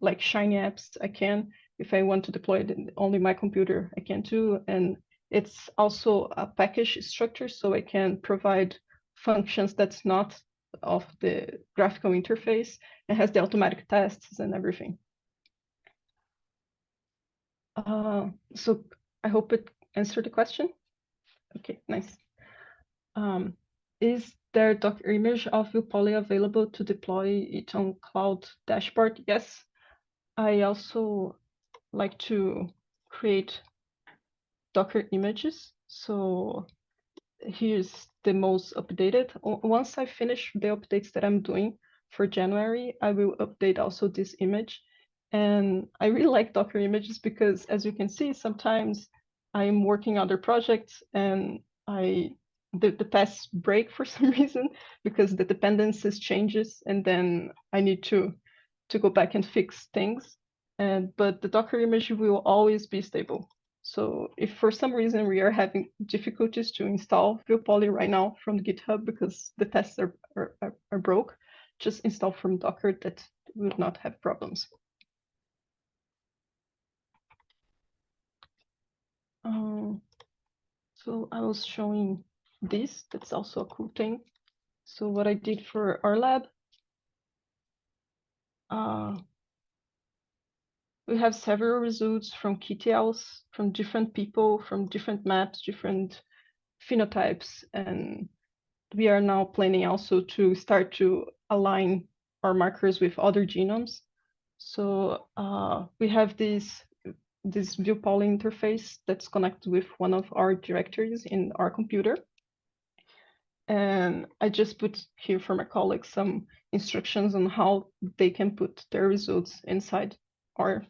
like Shiny apps, I can. If I want to deploy it in only my computer, I can too. And it's also a package structure, so I can provide functions that's not of the graphical interface. It has the automatic tests and everything. So I hope it answered the question. Okay, nice. Is there Docker image of ViewPoly available to deploy it on cloud dashboard? Yes. I also like to create Docker images. So here's the most updated. Once I finish the updates that I'm doing for January, I will update also this image. And I really like Docker images because, as you can see, sometimes I'm working on other projects and the tests break for some reason because the dependencies changes, and then I need to go back and fix things. But the Docker image will always be stable. So if for some reason we are having difficulties to install ViewPoly right now from GitHub because the tests are broke, just install from Docker. That will not have problems. So I was showing this. That's also a cool thing. So what I did for our lab, we have several results from KTLs, from different people, from different maps, different phenotypes. And we are now planning also to start to align our markers with other genomes. So we have this this view poly interface that's connected with one of our directories in our computer. And I just put here for my colleagues some instructions on how they can put their results inside our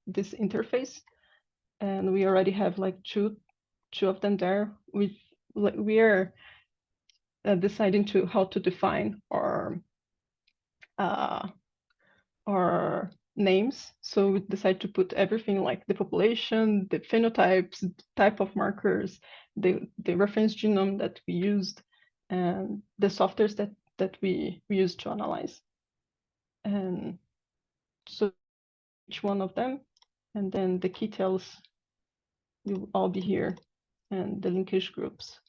this interface. And we already have like two of them there. We are deciding how to define our names. So we decide to put everything like the population, the phenotypes, the type of markers, the reference genome that we used, and the softwares that we used to analyze. And so each one of them, and then the key tails will all be here, and the linkage groups.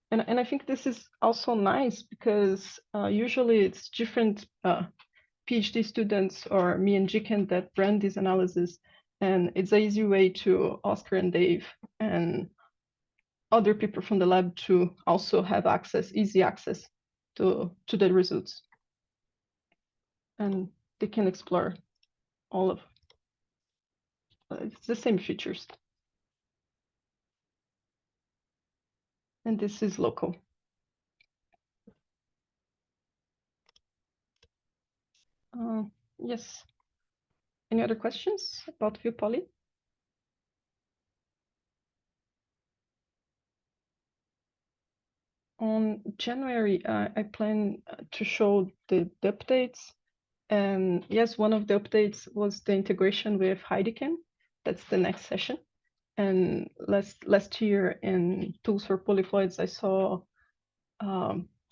And I think this is also nice because usually it's different PhD students or me and Jiken that run this analysis, and it's an easy way to Oscar and Dave and other people from the lab to also have easy access to the results. And they can explore all of it's the same features. And this is local. Yes. Any other questions about ViewPoly? On January, I plan to show the updates. And yes, one of the updates was the integration with Heidiken. That's the next session. And last year in Tools for Polyploids, I saw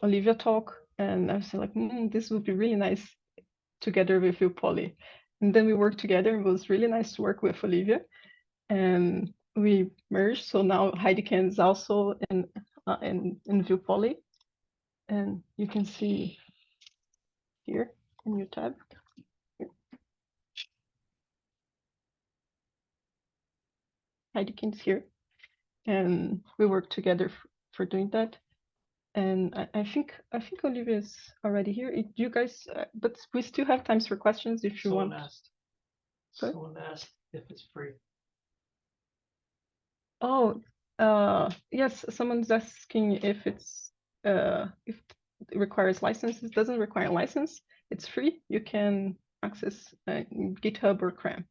Olivia talk, and I was like, this would be really nice together with ViewPoly. And then we worked together. It was really nice to work with Olivia, and we merged. So now Heidiken is also in ViewPoly, and you can see here in your tab. Heidiken's here, and we work together for doing that. And I think Olivia's already here. You guys, but we still have times for questions if you want. Someone asked if it's free. Oh, yes, someone's asking if it requires license. It doesn't require a license. It's free. You can access GitHub or CRAM.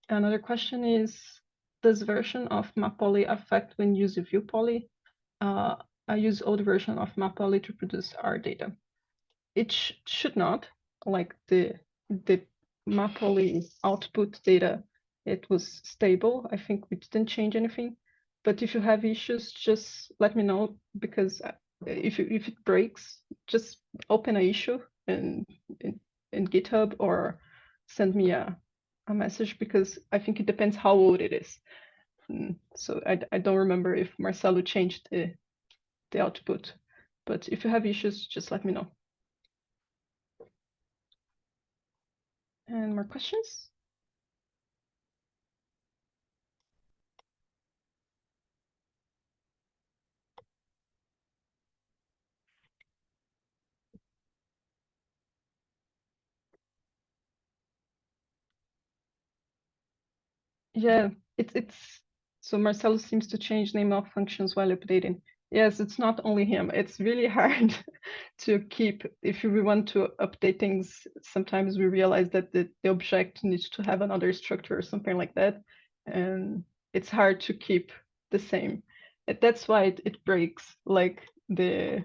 Another question is, does version of MapPoly affect when you use ViewPoly? I use old version of MapPoly to produce our data. It should not, like the MapPoly output data, it was stable. I think we didn't change anything. But if you have issues, just let me know, because if it breaks, just open an issue in GitHub or send me a message, because I think it depends how old it is. So I don't remember if Marcelo changed the output, but if you have issues, just let me know. And more questions? Yeah, it's so Marcelo seems to change name of functions while updating. Yes, it's not only him. It's really hard to keep. If we want to update things, sometimes we realize that the object needs to have another structure or something like that, and it's hard to keep the same. That's why it breaks. Like the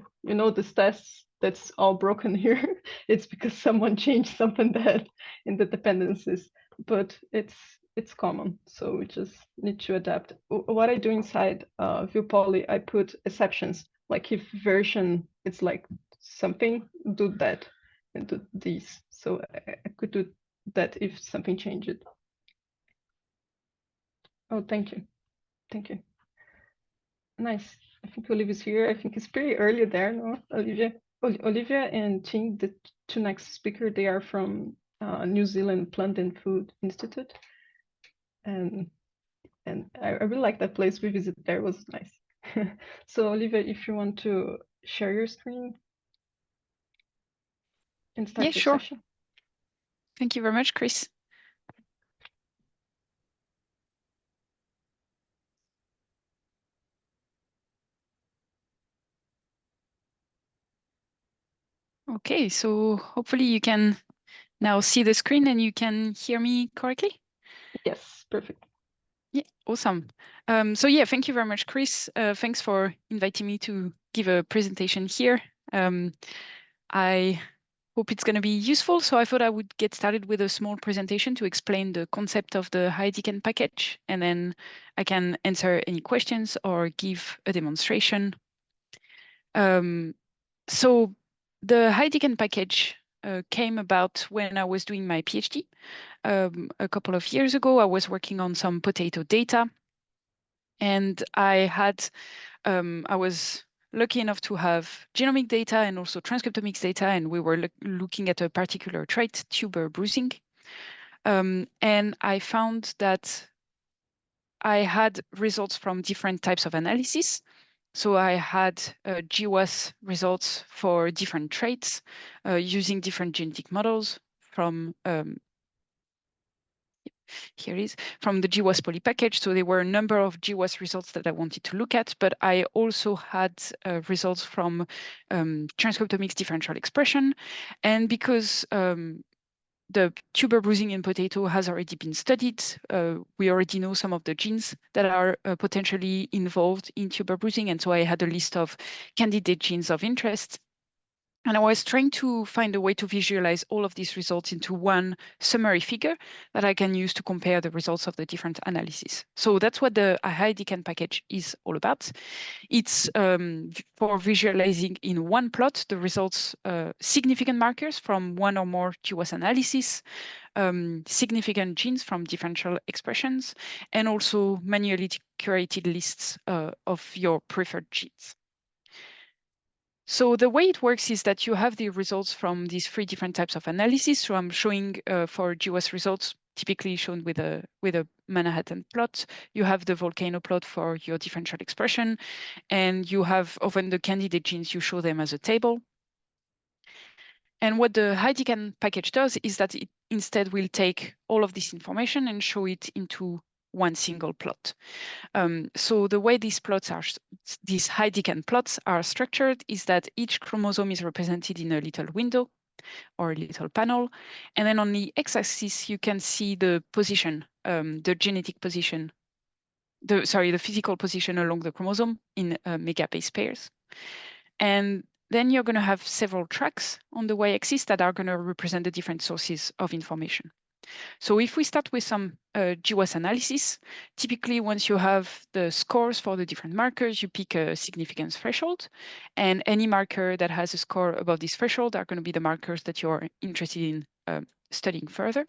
tests that's all broken here. It's because someone changed something bad in the dependencies, but it's common, so we just need to adapt. What I do inside ViewPoly, I put exceptions, like if version it's like something, do that and do this. So I could do that if something changed. Oh, thank you. Thank you. Nice. I think Olivia's here. I think it's pretty early there, no, Olivia? Olivia and Ting, the two next speaker, they are from New Zealand Plant and Food Institute. And I really like that place. We visited there. It was nice. So Olivia, if you want to share your screen and start the sure. session. Thank you very much, Chris. Okay, so hopefully you can now see the screen and you can hear me correctly. Yes, perfect. Yeah, awesome. So yeah, thank you very much, Chris. Thanks for inviting me to give a presentation here. I hope it's going to be useful. So I thought I would get started with a small presentation to explain the concept of the Heidecken package, and then I can answer any questions or give a demonstration. So the Heidecken package came about when I was doing my PhD. A couple of years ago, I was working on some potato data, and I was lucky enough to have genomic data and also transcriptomics data, and we were looking at a particular trait, tuber bruising. And I found that I had results from different types of analysis. So I had GWAS results for different traits using different genetic models from here it is, from the GWAS poly package. So there were a number of GWAS results that I wanted to look at, but I also had results from transcriptomics differential expression. And because the tuber bruising in potato has already been studied, we already know some of the genes that are potentially involved in tuber bruising. And so I had a list of candidate genes of interest. And I was trying to find a way to visualize all of these results into one summary figure that I can use to compare the results of the different analyses. So that's what the Heidecken package is all about. It's for visualizing in one plot the results, significant markers from one or more GWAS analysis, significant genes from differential expressions, and also manually curated lists of your preferred genes. So the way it works is that you have the results from these three different types of analysis. So I'm showing for GWAS results, typically shown with a Manhattan plot. You have the volcano plot for your differential expression, and you have often the candidate genes, you show them as a table. And what the Heidecken package does is that it instead will take all of this information and show it into one single plot. So the way these Heidecken plots are structured is that each chromosome is represented in a little window or a little panel. And then on the x-axis, you can see the position, the genetic position, the physical position along the chromosome in megabase pairs. And then you're going to have several tracks on the y-axis that are going to represent the different sources of information. So if we start with some GWAS analysis, typically once you have the scores for the different markers, you pick a significance threshold, and any marker that has a score above this threshold are going to be the markers that you're interested in studying further.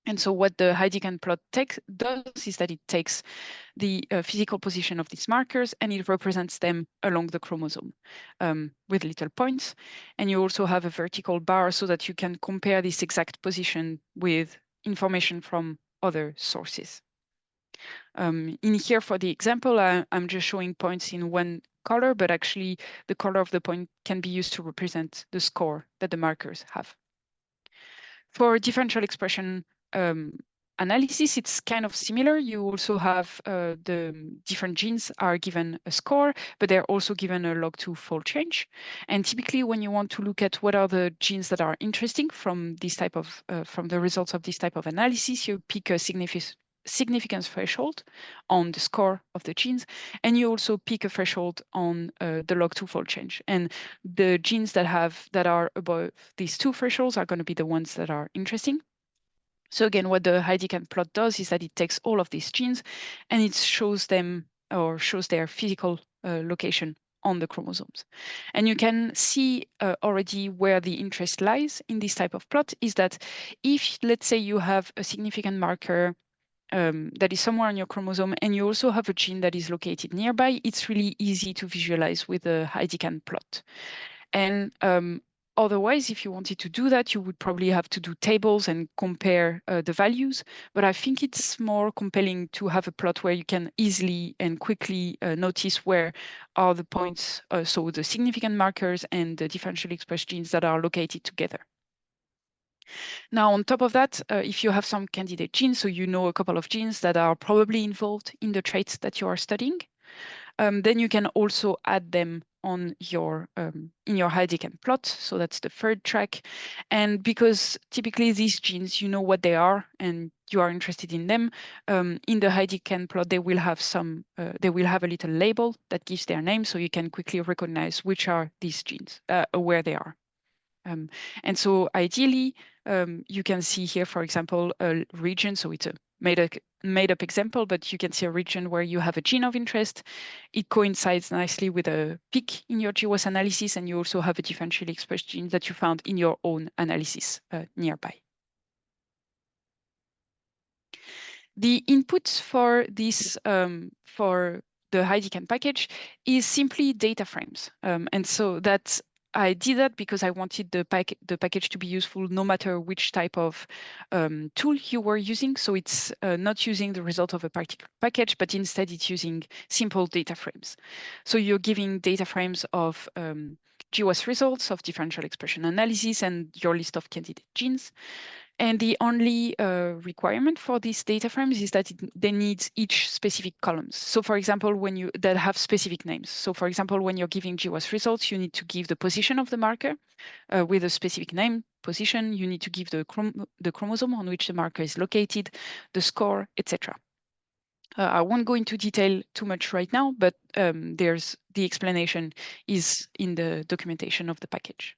And so what the Heidecken plot does is that it takes the physical position of these markers and it represents them along the chromosome with little points. And you also have a vertical bar so that you can compare this exact position with information from other sources. In here for the example, I'm just showing points in one color, but actually the color of the point can be used to represent the score that the markers have. For differential expression analysis, it's kind of similar. You also have the different genes are given a score, but they're also given a log2 fold change. And typically when you want to look at what are the genes that are interesting from this type of, from the results of this type of analysis, you pick a significance threshold on the score of the genes, and you also pick a threshold on the log2 fold change. And the genes that are above these two thresholds are going to be the ones that are interesting. So again, what the Heidecken plot does is that it takes all of these genes and it shows them or shows their physical location on the chromosomes. And you can see already where the interest lies in this type of plot is that if, let's say, you have a significant marker that is somewhere on your chromosome and you also have a gene that is located nearby, it's really easy to visualize with a Heidecken plot. And otherwise, if you wanted to do that, you would probably have to do tables and compare the values. But I think it's more compelling to have a plot where you can easily and quickly notice where are the points, so the significant markers and the differentially expressed genes that are located together. Now, on top of that, if you have some candidate genes, so you know a couple of genes that are probably involved in the traits that you are studying, then you can also add them on your in your HiDCAN plot. So that's the third track. And because typically these genes, you know what they are and you are interested in them, in the HiDCAN plot, they will have they will have a little label that gives their name, so you can quickly recognize which are these genes, where they are. And so ideally, you can see here, for example, a region. So it's a made up example, but you can see a region where you have a gene of interest. It coincides nicely with a peak in your GWAS analysis, and you also have a differentially expressed gene that you found in your own analysis nearby. The input for this, for the HiDCAN package is simply data frames. And so that I did that because I wanted the package to be useful no matter which type of tool you were using. So it's not using the result of a particular package, but instead it's using simple data frames. So you're giving data frames of GWAS results, of differential expression analysis, and your list of candidate genes. And the only requirement for these data frames is that they need each specific columns. So for example, when that have specific names. So for example, when you're giving GWAS results, you need to give the position of the marker with a specific name, position. You need to give the chromosome on which the marker is located, the score, etc. I won't go into detail too much right now, but there's the explanation is in the documentation of the package.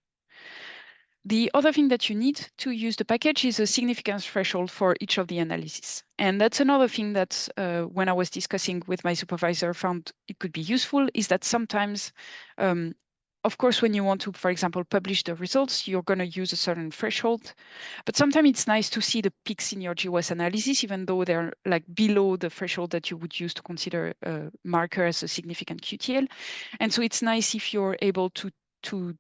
The other thing that you need to use the package is a significance threshold for each of the analyses. And that's another thing that when I was discussing with my supervisor found it could be useful is that sometimes, of course, when you want to, for example, publish the results, you're going to use a certain threshold. But sometimes it's nice to see the peaks in your GWAS analysis, even though they're like below the threshold that you would use to consider a marker as a significant QTL. And so it's nice if you're able to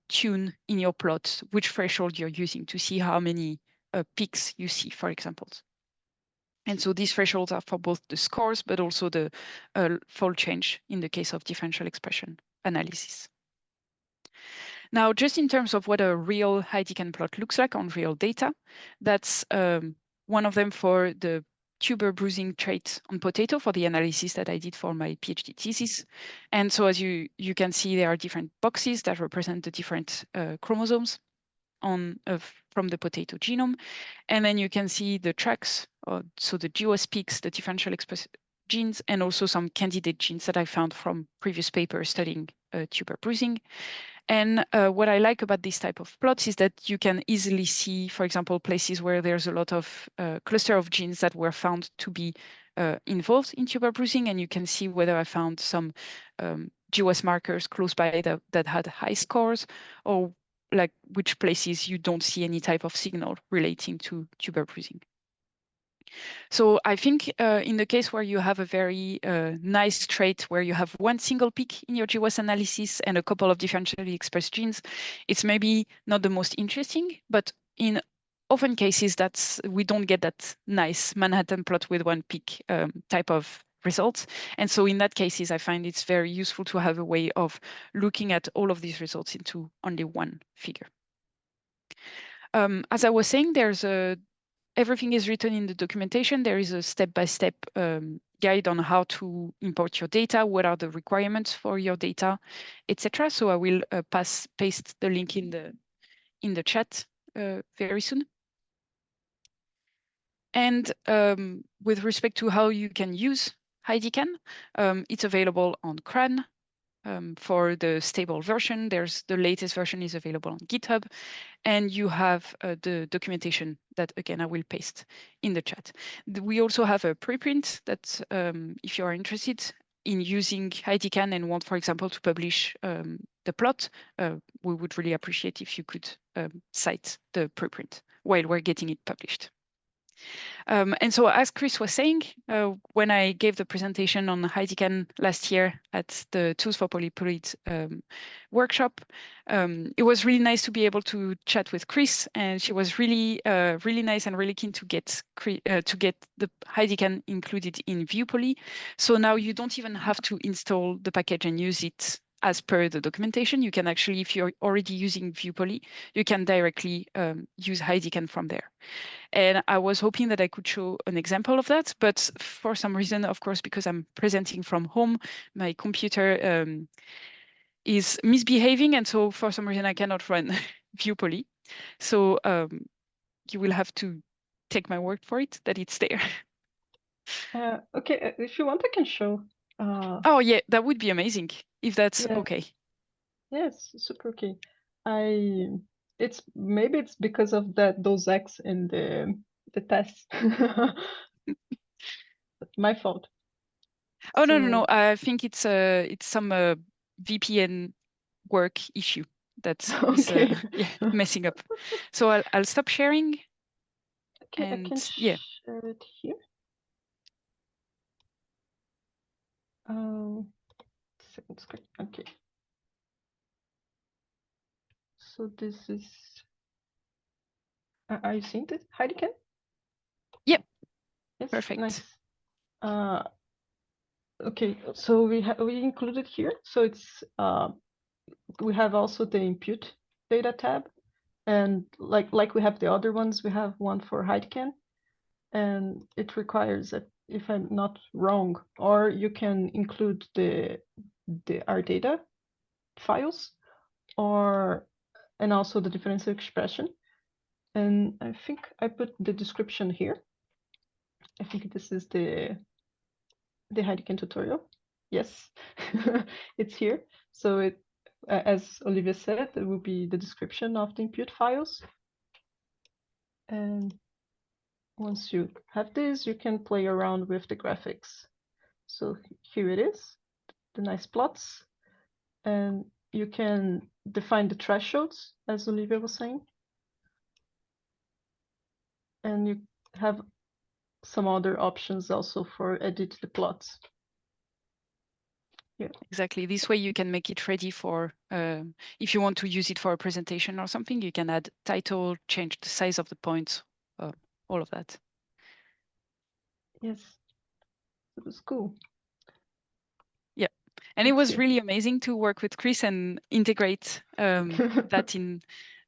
tune in your plot which threshold you're using to see how many peaks you see, for example. And so these thresholds are for both the scores, but also the fold change in the case of differential expression analysis. Now, just in terms of what a real HiDCAN plot looks like on real data, that's one of them for the tuber bruising trait on potato for the analysis that I did for my PhD thesis. And so as you can see, there are different boxes that represent the different chromosomes from the potato genome. And then you can see the tracks, so the GWAS peaks, the differential express genes, and also some candidate genes that I found from previous papers studying tuber bruising. And what I like about this type of plots is that you can easily see, for example, places where there's a lot of cluster of genes that were found to be involved in tuber bruising, and you can see whether I found some GWAS markers close by that had high scores, or like which places you don't see any type of signal relating to tuber bruising. So I think in the case where you have a very nice trait where you have one single peak in your GWAS analysis and a couple of differentially expressed genes, it's maybe not the most interesting, but in often cases we don't get that nice Manhattan plot with one peak type of results. And so in that cases, I find it's very useful to have a way of looking at all of these results into only one figure. As I was saying, everything is written in the documentation. There is a step-by-step guide on how to import your data, what are the requirements for your data, etc. So I will paste the link in the chat very soon. And with respect to how you can use HiDCAN, it's available on CRAN. For the stable version, the latest version is available on GitHub, and you have the documentation that, again, I will paste in the chat. We also have a preprint that, if you are interested in using HiDCAN and want, for example, to publish the plot, we would really appreciate if you could cite the preprint while we're getting it published. And so as Chris was saying, when I gave the presentation on HiDCAN last year at the Tools for Polyploids workshop, it was really nice to be able to chat with Chris, and she was really, really nice and really keen to get the HiDCAN included in ViewPoly. So now you don't even have to install the package and use it as per the documentation. You can actually, if you're already using ViewPoly, you can directly use HeiDeCAN from there. And I was hoping that I could show an example of that, but for some reason, of course, because I'm presenting from home, my computer is misbehaving, and so for some reason I cannot run ViewPoly. So you will have to take my word for it that it's there. Okay, if you want, I can show. Oh yeah, that would be amazing if that's Yeah. okay. Yes, super okay. It's maybe it's because of those X in the test. My fault. Oh no, So I think it's some VPN work issue that's okay. yeah, messing up. So I'll stop sharing. Okay, I And can yeah, share it here. Second screen. Okay. So this is. Are you seeing this, HeiDeCAN? yep, Yes. perfect. Nice. Okay, so we included here. So it's we have also the input data tab, and like we have the other ones, we have one for HeiDeCAN, and it requires that, if I'm not wrong, or you can include the our data files, and also the differential expression. And I think I put the description here. I think this is the HeiDeCAN tutorial. Yes, it's here. So it, as Olivia said, it will be the description of the input files. And once you have this, you can play around with the graphics. So here it is, the nice plots. And you can define the thresholds, as Olivia was saying. And you have some other options also for edit the plots. Yeah. Exactly. This way you can make it ready for, if you want to use it for a presentation or something, you can add title, change the size of the points, all of that. Yes, it was cool. Yeah, and it was Okay. really amazing to work with Chris and integrate that in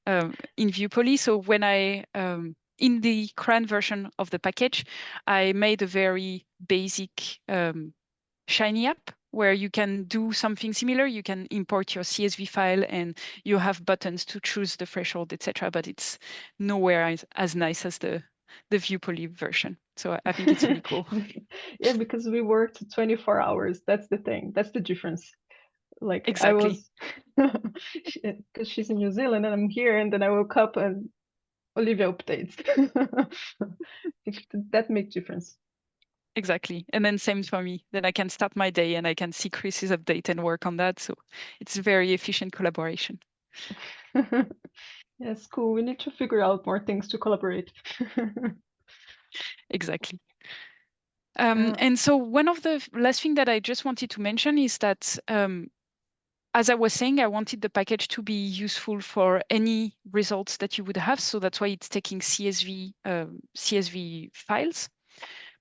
ViewPoly. So when I in the CRAN version of the package, I made a very basic Shiny app where you can do something similar. You can import your CSV file and you have buttons to choose the threshold, etc. But it's nowhere as nice as the ViewPoly version. So I think it's really cool. Yeah, because we worked 24 hours. That's the thing. That's the difference. Like I Exactly. was, because she's in New Zealand and I'm here, and then I woke up and Olivia updates. That makes difference. Exactly. And then same for me. Then I can start my day and I can see Chris's update and work on that. So it's very efficient collaboration. Yes, cool. We need to figure out more things to collaborate. Exactly. And so one of the last thing that I just wanted to mention is that, as I was saying, I wanted the package to be useful for any results that you would have. So that's why it's taking CSV files.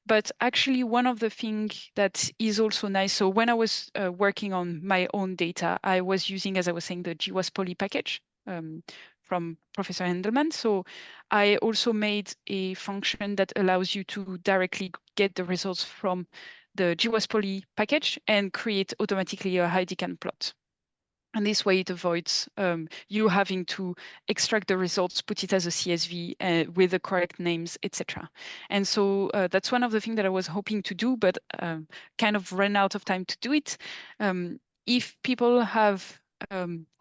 But actually, one of the things that is also nice, so when I was working on my own data, I was using, as I was saying, the GWAS-Poly package from Professor Handelman. So I also made a function that allows you to directly get the results from the GWAS-Poly package and create automatically a HeiDeCAN plot. And this way it avoids you having to extract the results, put it as a CSV with the correct names, etc. And so that's one of the things that I was hoping to do, but kind of ran out of time to do it. If people have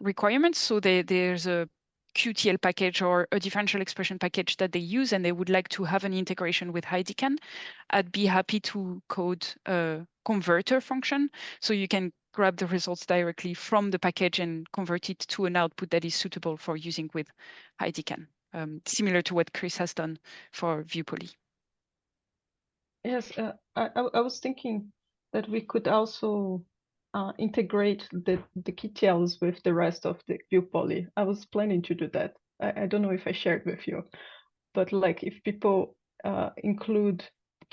requirements, so there's a QTL package or a differential expression package that they use and they would like to have an integration with HeiDeCAN, I'd be happy to code a converter function. So you can grab the results directly from the package and convert it to an output that is suitable for using with HeiDeCAN, similar to what Chris has done for ViewPoly. Yes, I was thinking that we could also integrate the KTLs with the rest of the ViewPoly. I was planning to do that. I don't know if I shared with you, but like if people include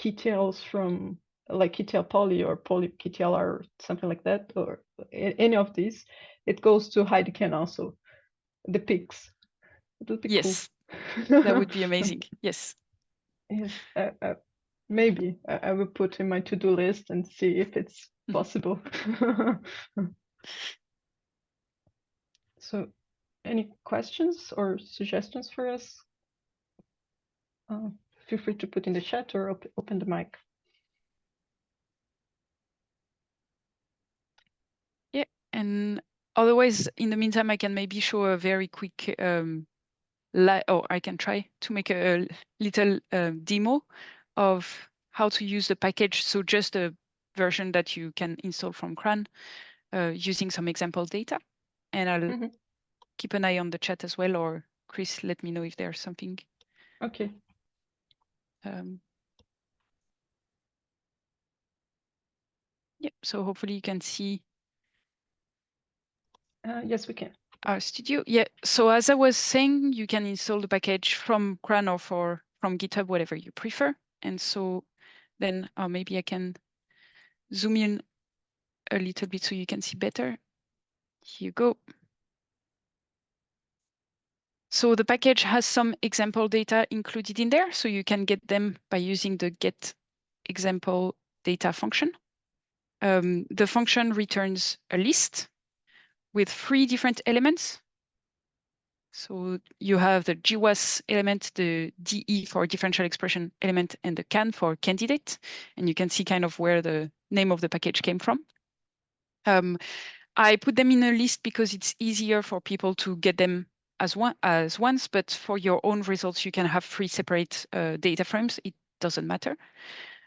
KTLs from like KTL Poly or Poly KTL or something like that, or any of these, it goes to HeidiCan also. The pics. It would be Yes, cool. that would be amazing. Yes. Yes, maybe I will put in my to-do list and see if it's possible. So, any questions or suggestions for us? Feel free to put in the chat or open the mic. Yeah, and otherwise, in the meantime, I can maybe show a very quick I can try to make a little demo of how to use the package. So just a version that you can install from CRAN using some example data. And I'll keep an eye on the chat as well, or Chris, let me know if there's something. Okay. Yeah, so hopefully you can see. Yes, we can. Our studio. Yeah, so as I was saying, you can install the package from CRAN or from GitHub, whatever you prefer. And so then maybe I can zoom in a little bit so you can see better. Here you go. So the package has some example data included in there, so you can get them by using the get example data function. The function returns a list with 3 different elements. So you have the GWAS element, the DE for differential expression element, and the CAN for candidate. And you can see kind of where the name of the package came from. I put them in a list because it's easier for people to get them as once, but for your own results, you can have 3 separate data frames. It doesn't matter.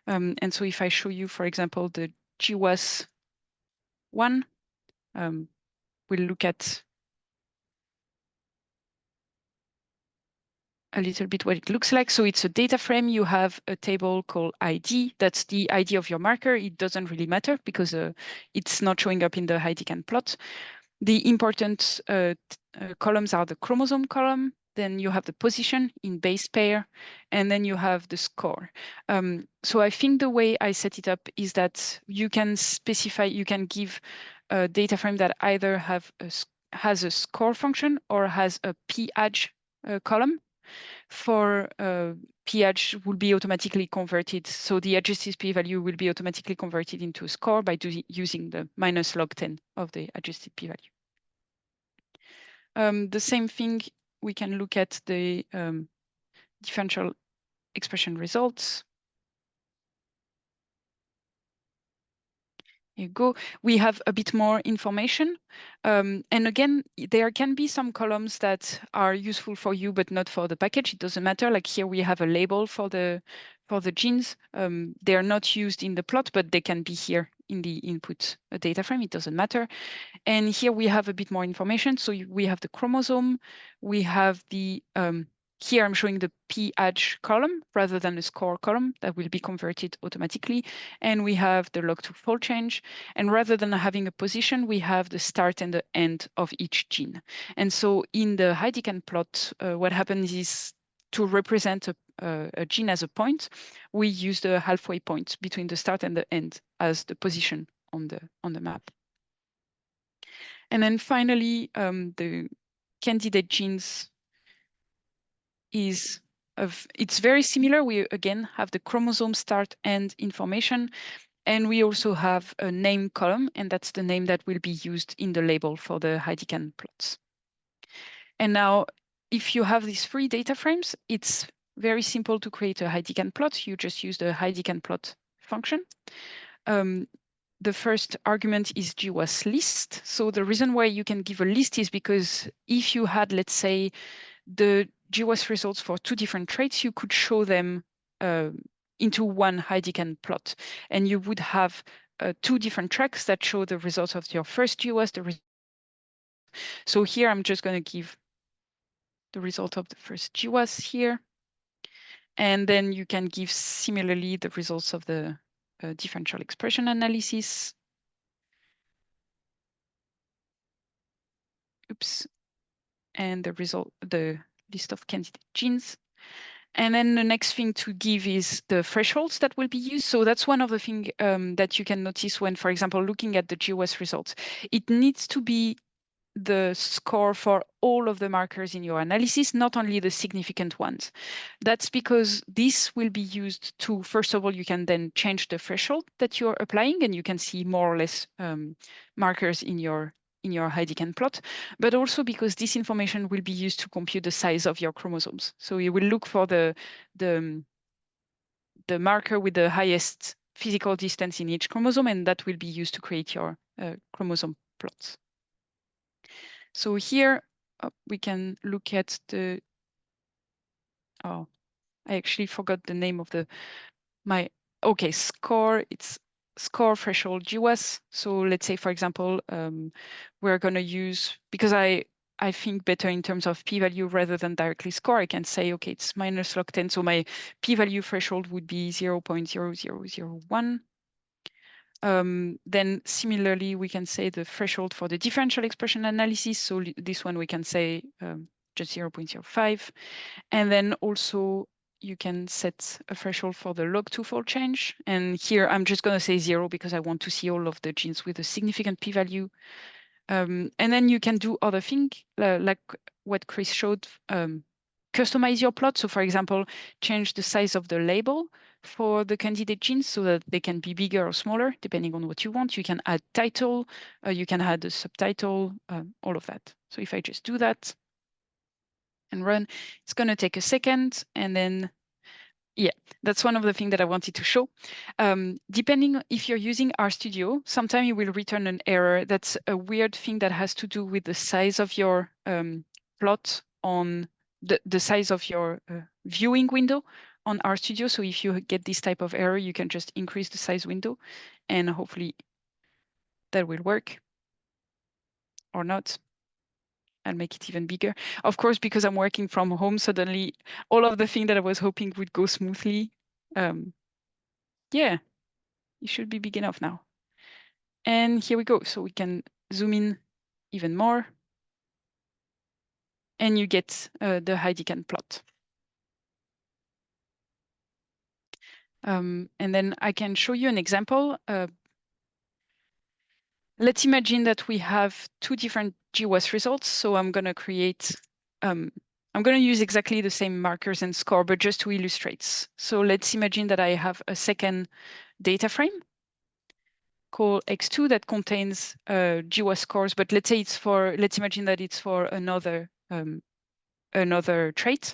And so if I show you, for example, the GWAS one, we'll look at a little bit what it looks like. So it's a data frame. You have a table called ID. That's the ID of your marker. It doesn't really matter because it's not showing up in the HeidiCan plot. The important columns are the chromosome column. Then you have the position in base pair, and then you have the score. So I think the way I set it up is that you can specify, you can give a data frame that either has a score function or has a p-adj column. For p-adj will be automatically converted. So the adjusted p-value will be automatically converted into a score by using the minus log 10 of the adjusted p-value. The same thing, we can look at the differential expression results. Here you go. We have a bit more information. And again, there can be some columns that are useful for you, but not for the package. It doesn't matter. Like here we have a label for the genes. They are not used in the plot, but they can be here in the input data frame. It doesn't matter. And here we have a bit more information. So we have the chromosome. We have the here I'm showing the p-adj column rather than the score column that will be converted automatically. And we have the log2 fold change. And rather than having a position, we have the start and the end of each gene. And so in the HeidiCan plot, what happens is to represent a gene as a point, we use the halfway point between the start and the end as the position on the map. And then finally, the candidate genes it's very similar. We again have the chromosome start end information, and we also have a name column, and that's the name that will be used in the label for the HeidiCan plots. And now, if you have these 3 data frames, it's very simple to create a HeidiCan plot. You just use the HeidiCan plot function. The first argument is GWAS list. So the reason why you can give a list is because if you had, let's say, the GWAS results for 2 different traits, you could show them into one HeidiCan plot. And you would have 2 different tracks that show the results of your first GWAS. So here I'm just going to give the result of the first GWAS here. And then you can give similarly the results of the differential expression analysis. Oops. And the list of candidate genes. And then the next thing to give is the thresholds that will be used. So that's one of the things that you can notice when, for example, looking at the GWAS results. It needs to be the score for all of the markers in your analysis, not only the significant ones. That's because this will be used to, first of all, you can then change the threshold that you're applying, and you can see more or less markers in your Heidekan plot, but also because this information will be used to compute the size of your chromosomes. So you will look for the marker with the highest physical distance in each chromosome, and that will be used to create your chromosome plots. So here we can look at the, oh, I actually forgot the name of okay, score, it's score threshold GWAS. So let's say, for example, we're gonna use, because I think better in terms of p-value rather than directly score, I can say, okay, it's minus log 10. So my p-value threshold would be 0.0001. Then similarly, we can say the threshold for the differential expression analysis. So this one we can say just 0.05. And then also you can set a threshold for the log 2-fold change. And here I'm just going to say 0 because I want to see all of the genes with a significant p-value. And then you can do other things like what Chris showed, customize your plot. So for example, change the size of the label for the candidate genes so that they can be bigger or smaller, depending on what you want. You can add title, you can add a subtitle, all of that. So if I just do that and run, it's going to take a second. And then, yeah, that's one of the things that I wanted to show. Depending if you're using RStudio, sometimes you will return an error. That's a weird thing that has to do with the size of your plot on the size of your viewing window on RStudio. So if you get this type of error, you can just increase the size window and hopefully that will work or not. I'll make it even bigger. Of course, because I'm working from home, suddenly all of the things that I was hoping would go smoothly. Yeah, it should be big enough now. And here we go. So we can zoom in even more. And you get the Heidekan plot. And then I can show you an example. Let's imagine that we have two different GWAS results. So I'm going to create, I'm going to use exactly the same markers and score, but just to illustrate. So let's imagine that I have a second data frame called X2 that contains GWAS scores, but let's say let's imagine that it's for another trait.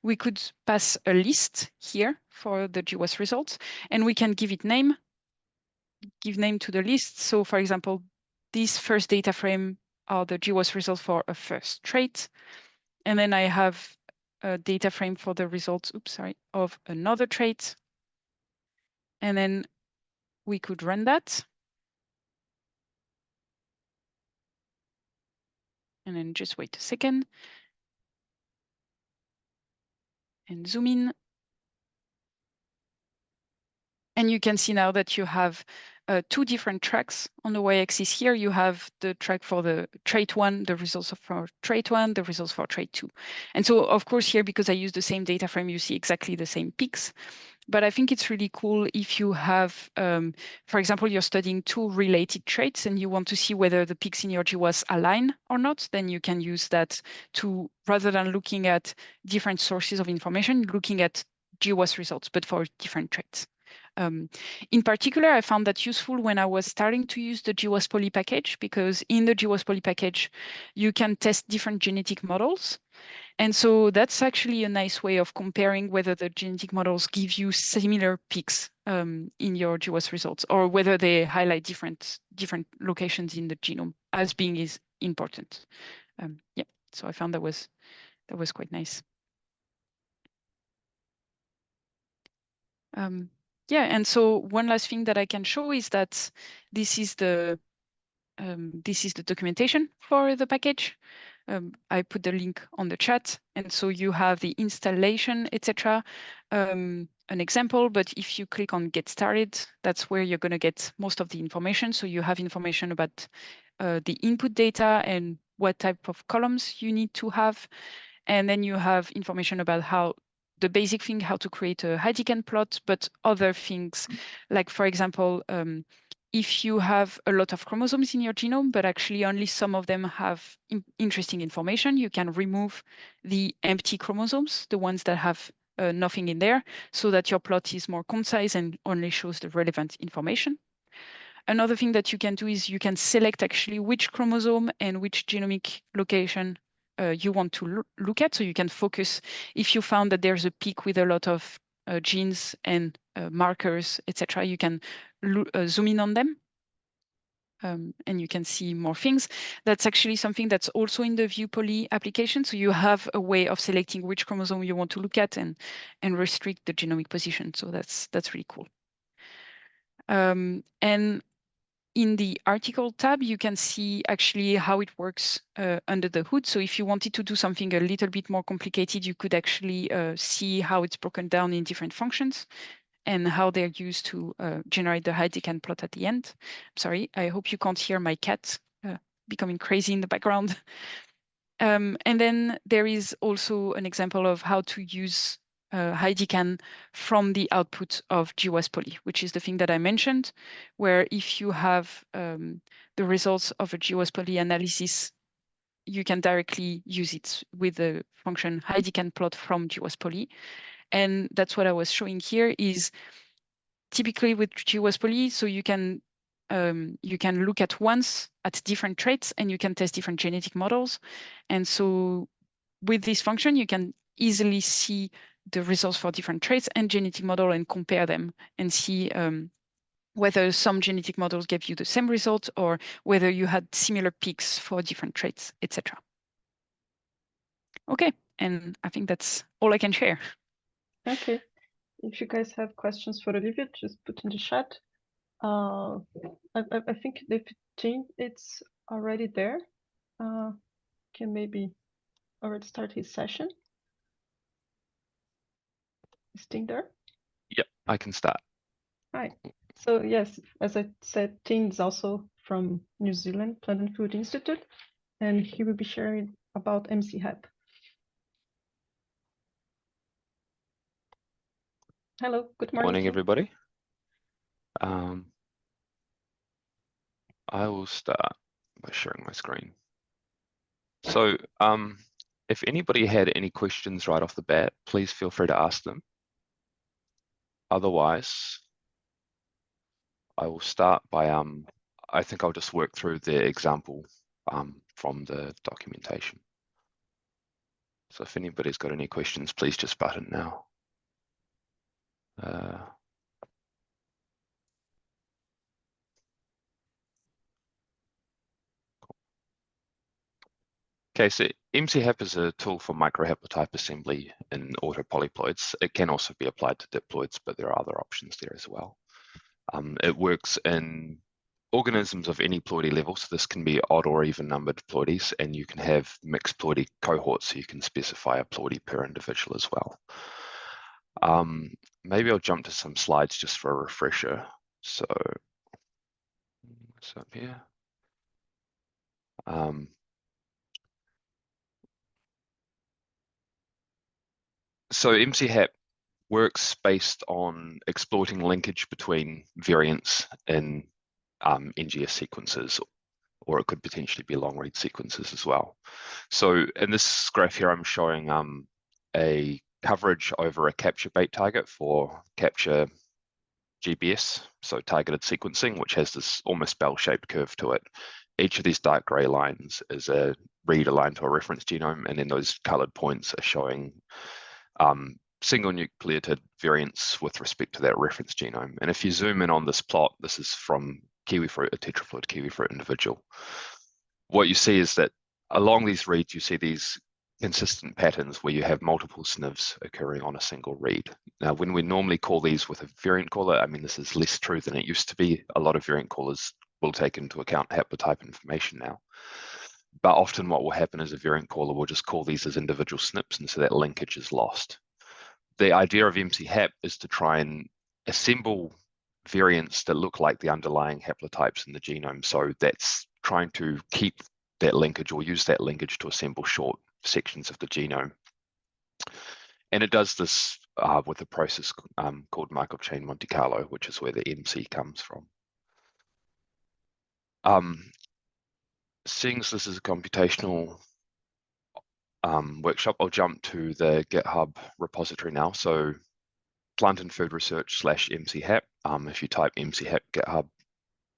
We could pass a list here for the GWAS results, and we can give name to the list. So for example, this first data frame are the GWAS results for a first trait. And then I have a data frame for the results, of another trait. And then we could run that. And then just wait a second. And zoom in. And you can see now that you have two different tracks on the y-axis. Here you have the track for the trait 1, the results for trait 1, the results for trait 2. And so, of course, here, because I use the same data frame, you see exactly the same peaks. But I think it's really cool if you have, for example, you're studying two related traits and you want to see whether the peaks in your GWAS align or not, then you can use that to, rather than looking at different sources of information, looking at GWAS results, but for different traits. In particular, I found that useful when I was starting to use the GWAS poly package, because in the GWAS poly package, you can test different genetic models. And so that's actually a nice way of comparing whether the genetic models give you similar peaks in your GWAS results, or whether they highlight different locations in the genome as being is important. Yeah, so I found that was quite nice. Yeah, and so one last thing that I can show is that this is the documentation for the package. I put the link on the chat, and so you have the installation, etc. An example, but if you click on Get Started, that's where you're going to get most of the information. So you have information about the input data and what type of columns you need to have, and then you have information about how the basic thing, how to create a Heidekan plot, but other things, like for example, if you have a lot of chromosomes in your genome, but actually only some of them have interesting information, you can remove the empty chromosomes, the ones that have nothing in there, so that your plot is more concise and only shows the relevant information. Another thing that you can do is you can select actually which chromosome and which genomic location you want to look at. So you can focus, if you found that there's a peak with a lot of genes and markers, etc., you can zoom in on them. And you can see more things. That's actually something that's also in the ViewPoly application. So you have a way of selecting which chromosome you want to look at and restrict the genomic position. So that's really cool. And in the article tab, you can see actually how it works under the hood. So if you wanted to do something a little bit more complicated, you could actually see how it's broken down in different functions and how they're used to generate the Heidekan plot at the end. I'm sorry, I hope you can't hear my cat becoming crazy in the background. And then there is also an example of how to use Heidekan from the output of GWAS-Poly, which is the thing that I mentioned, where if you have the results of a GWAS-Poly analysis, you can directly use it with the function Heidekan plot from GWAS-Poly. And that's what I was showing here is typically with GWAS-Poly, so you can look at once at different traits and you can test different genetic models. And so with this function, you can easily see the results for different traits and genetic model and compare them and see whether some genetic models gave you the same result or whether you had similar peaks for different traits, etc. Okay, and I think that's all I can share. Okay. If you guys have questions for Olivia, just put in the chat. I think if it's already there, can maybe already start his session. Is Ting there? Yep, I can start. Hi. So yes, as I said, Ting is also from New Zealand Plant and Food Institute, and he will be sharing about MCHAP. Hello, good morning. Morning, Ting. everybody. I will start by sharing my screen. So if anybody had any questions right off the bat, please feel free to ask them. Otherwise, I will start by, I think I'll just work through the example from the documentation. So if anybody's got any questions, please just button now. Okay, so MCHAP is a tool for microhaplotype assembly in autopolyploids. It can also be applied to diploids, but there are other options there as well. It works in organisms of any ploidy level, so this can be odd or even numbered ploidies, and you can have mixed ploidy cohorts, so you can specify a ploidy per individual as well. Maybe I'll jump to some slides just for a refresher. So, what's up here? So MCHAP works based on exploiting linkage between variants in NGS sequences, or it could potentially be long read sequences as well. So in this graph here, I'm showing a coverage over a capture bait target for capture GBS, so targeted sequencing, which has this almost bell-shaped curve to it. Each of these dark gray lines is a read aligned to a reference genome, and then those colored points are showing single nucleotide variants with respect to that reference genome. And if you zoom in on this plot, this is from kiwifruit, a tetraploid kiwifruit individual. What you see is that along these reads, you see these consistent patterns where you have multiple SNVs occurring on a single read. Now, when we normally call these with a variant caller, I mean, this is less true than it used to be. A lot of variant callers will take into account haplotype information now. But often what will happen is a variant caller will just call these as individual SNPs, and so that linkage is lost. The idea of MCHAP is to try and assemble variants that look like the underlying haplotypes in the genome. So that's trying to keep that linkage or use that linkage to assemble short sections of the genome. And it does this with a process called Markov chain Monte Carlo, which is where the MC comes from. Seeing as this is a computational workshop, I'll jump to the GitHub repository now. So Plant and Food Research /MCHAP. If you type MCHAP GitHub,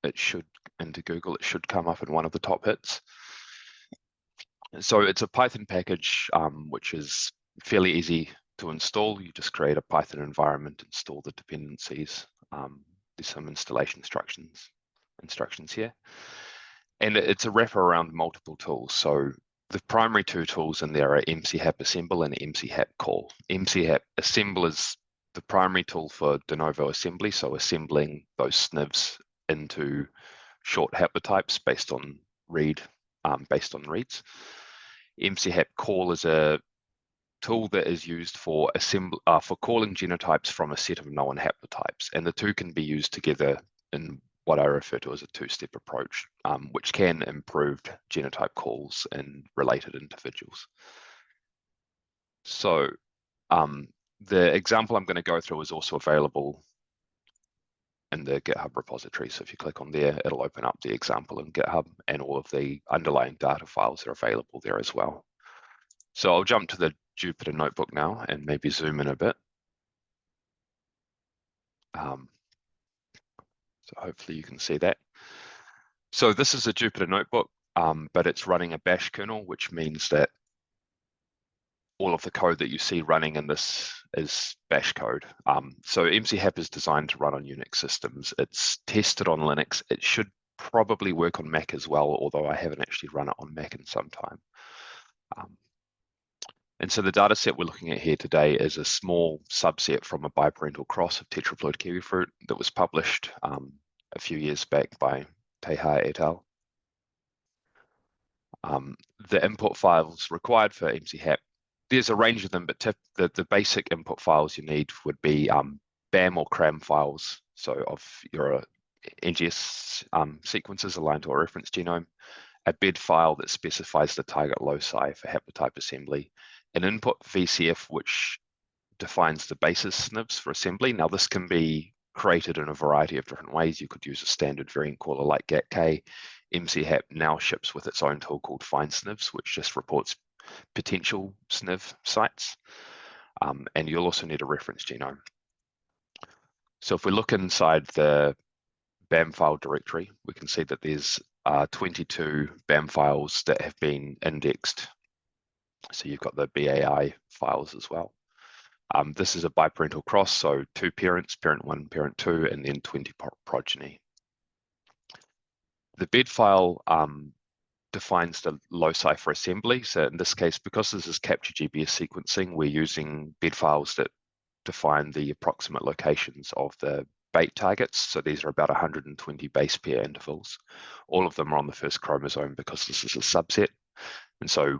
it should, into Google, it should come up in one of the top hits. So it's a Python package, which is fairly easy to install. You just create a Python environment, install the dependencies. There's some installation instructions here. And it's a wrapper around multiple tools. So the primary two tools in there are MCHAP assemble and MCHAP call. MCHAP assemble is the primary tool for de novo assembly, so assembling those snivs into short haplotypes based on reads. MCHAP call is a tool that is used for calling genotypes from a set of known haplotypes, and the two can be used together in what I refer to as a two-step approach, which can improve genotype calls in related individuals. So the example I'm going to go through is also available in the GitHub repository. So if you click on there, it'll open up the example in GitHub and all of the underlying data files are available there as well. So I'll jump to the Jupyter notebook now and maybe zoom in a bit. So hopefully you can see that. So this is a Jupyter notebook, but it's running a bash kernel, which means that all of the code that you see running in this is bash code. So MCHAP is designed to run on Unix systems. It's tested on Linux. It should probably work on Mac as well, although I haven't actually run it on Mac in some time. And so the data set we're looking at here today is a small subset from a biparental cross of tetraploid kiwifruit that was published a few years back by Teha et al. The input files required for MCHAP, there's a range of them, but the basic input files you need would be BAM or CRAM files, so of your NGS sequences aligned to a reference genome, a bed file that specifies the target loci for haplotype assembly, an input VCF which defines the basis SNVs for assembly. Now this can be created in a variety of different ways. You could use a standard variant caller like GATK. MCHAP now ships with its own tool called FindSNVs, which just reports potential SNV sites. And you'll also need a reference genome. So if we look inside the BAM file directory, we can see that there's 22 BAM files that have been indexed. So you've got the BAI files as well. This is a biparental cross, so 2 parents, parent 1, parent 2, and then 20 progeny. The bed file defines the loci for assembly. So in this case, because this is capture GBS sequencing, we're using bed files that define the approximate locations of the bait targets. So these are about 120 base pair intervals. All of them are on the first chromosome because this is a subset. And so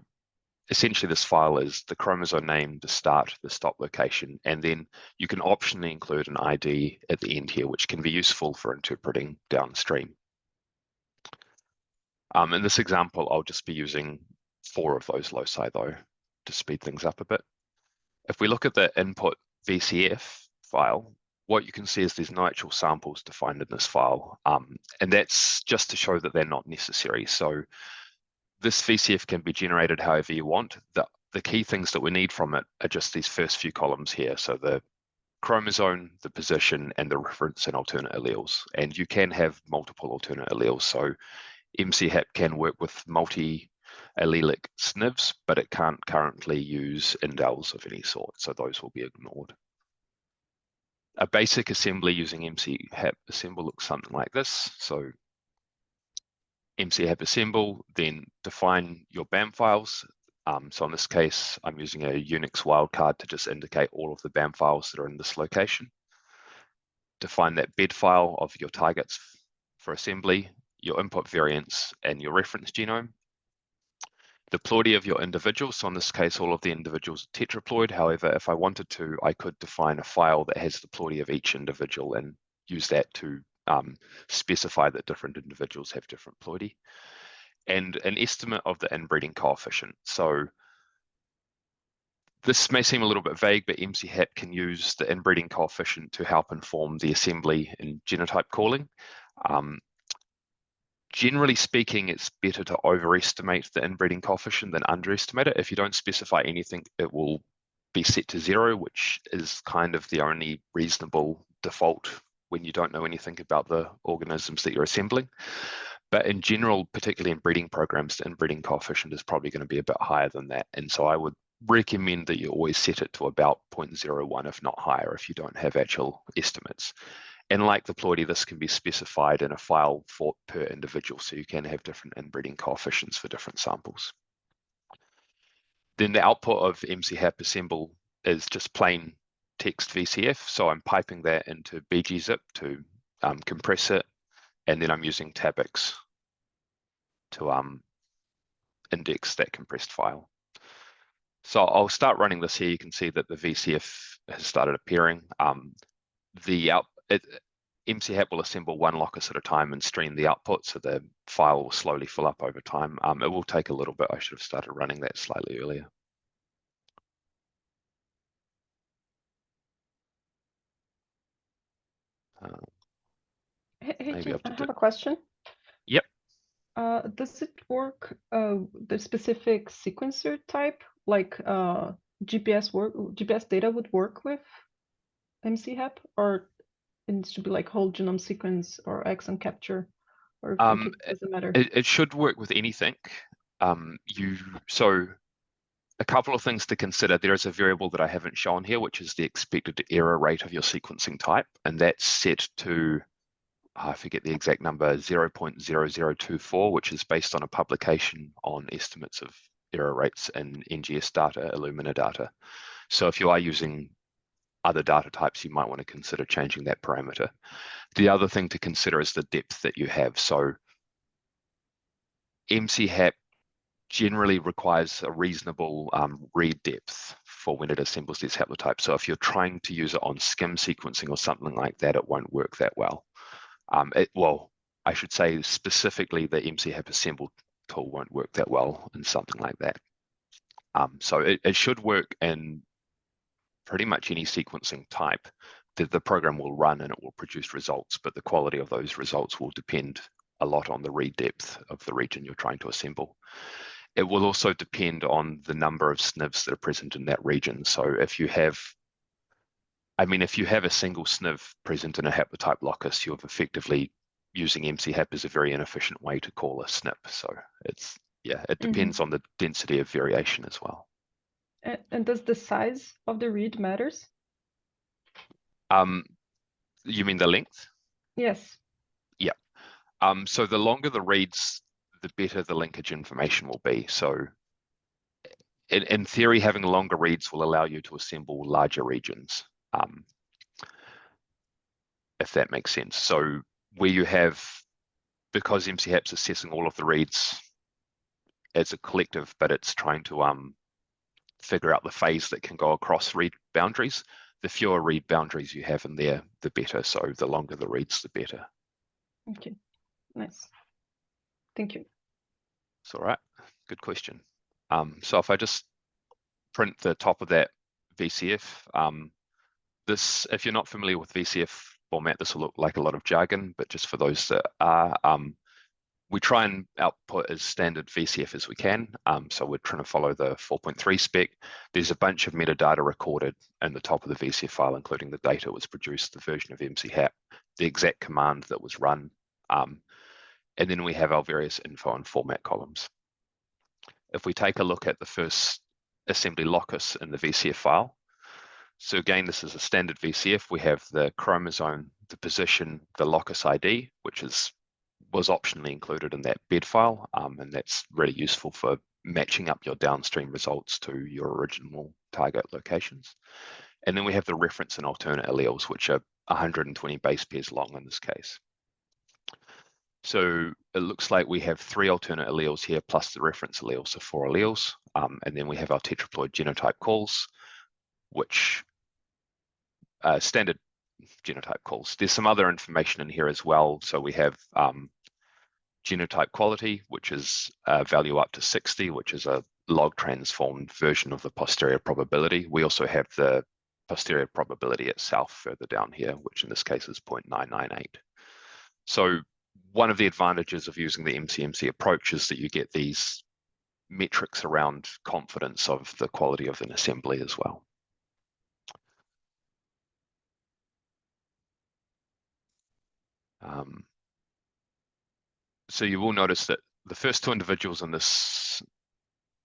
essentially this file is the chromosome name, the start, the stop location, and then you can optionally include an ID at the end here, which can be useful for interpreting downstream. In this example, I'll just be using 4 of those loci though, to speed things up a bit. If we look at the input VCF file, what you can see is there's no actual samples defined in this file. And that's just to show that they're not necessary. So this VCF can be generated however you want. The key things that we need from it are just these first few columns here. So the chromosome, the position, and the reference and alternate alleles. And you can have multiple alternate alleles. So MCHAP can work with multi-allelic SNVs, but it can't currently use indels of any sort. So those will be ignored. A basic assembly using MCHAP assemble looks something like this. So MCHAP assemble, then define your BAM files. So in this case, I'm using a Unix wildcard to just indicate all of the BAM files that are in this location. Define that bed file of your targets for assembly, your input variants, and your reference genome. The ploidy of your individuals, so in this case, all of the individuals are tetraploid. However, if I wanted to, I could define a file that has the ploidy of each individual and use that to specify that different individuals have different ploidy. And an estimate of the inbreeding coefficient. So This may seem a little bit vague, but MCHAP can use the inbreeding coefficient to help inform the assembly and genotype calling. Generally speaking, it's better to overestimate the inbreeding coefficient than underestimate it. If you don't specify anything, it will be set to 0, which is kind of the only reasonable default when you don't know anything about the organisms that you're assembling. But in general, particularly in breeding programs, the inbreeding coefficient is probably going to be a bit higher than that. And so I would recommend that you always set it to about 0.01, if not higher, if you don't have actual estimates. And like the ploidy, this can be specified in a file per individual, so you can have different inbreeding coefficients for different samples. Then the output of MCHAP assemble is just plain text VCF, so I'm piping that into bgzip to compress it, and then I'm using tabix to index that compressed file. So I'll start running this here. You can see that the VCF has started appearing. MCHAP will assemble one locus at a time and stream the output, so the file will slowly fill up over time. It will take a little bit. I should have started running that slightly earlier. Hey, Jim, I have a question. Yep. Does it work, the specific sequencer type, like GPS data would work with MCHAP, or it needs to be like whole genome sequence or exon capture, or it doesn't matter? It should work with anything. So a couple of things to consider. There is a variable that I haven't shown here, which is the expected error rate of your sequencing type, and that's set to, I forget the exact number, 0.0024, which is based on a publication on estimates of error rates in NGS data, Illumina data. So if you are using other data types, you might want to consider changing that parameter. The other thing to consider is the depth that you have. So MCHAP generally requires a reasonable read depth for when it assembles these haplotypes. So if you're trying to use it on skim sequencing or something like that, it won't work that well. Well, I should say specifically the MCHAP assemble tool won't work that well in something like that. So it should work in pretty much any sequencing type. The program will run and it will produce results, but the quality of those results will depend a lot on the read depth of the region you're trying to assemble. It will also depend on the number of SNVs that are present in that region. So if you have, if you have a single SNV present in a haplotype locus, you're effectively using MCHAP as a very inefficient way to call a SNP. So it's, it depends on the density of variation as well. And does the size of the read matters? You mean the length? Yes. Yeah. So the longer the reads, the better the linkage information will be. So in theory, having longer reads will allow you to assemble larger regions, if that makes sense. So where you have, because MCHAP's assessing all of the reads as a collective, but it's trying to figure out the phase that can go across read boundaries, the fewer read boundaries you have in there, the better. So the longer the reads, the better. Okay, nice. Thank you. It's all right. Good question. So if I just print the top of that VCF, this, if you're not familiar with VCF format, this will look like a lot of jargon, but just for those that are, we try and output as standard VCF as we can. So we're trying to follow the 4.3 spec. There's a bunch of metadata recorded in the top of the VCF file, including the data was produced, the version of MCHAP, the exact command that was run, and then we have our various info and format columns. If we take a look at the first assembly locus in the VCF file, so again, this is a standard VCF. We have the chromosome, the position, the locus ID, which was optionally included in that bed file, and that's really useful for matching up your downstream results to your original target locations. And then we have the reference and alternate alleles, which are 120 base pairs long in this case. So it looks like we have 3 alternate alleles here plus the reference alleles, so 4 alleles. And then we have our tetraploid genotype calls, which standard genotype calls. There's some other information in here as well. So we have genotype quality, which is a value up to 60, which is a log transformed version of the posterior probability. We also have the posterior probability itself further down here, which in this case is 0.998. So one of the advantages of using the MCMC approach is that you get these metrics around confidence of the quality of an assembly as well. So you will notice that the first two individuals in this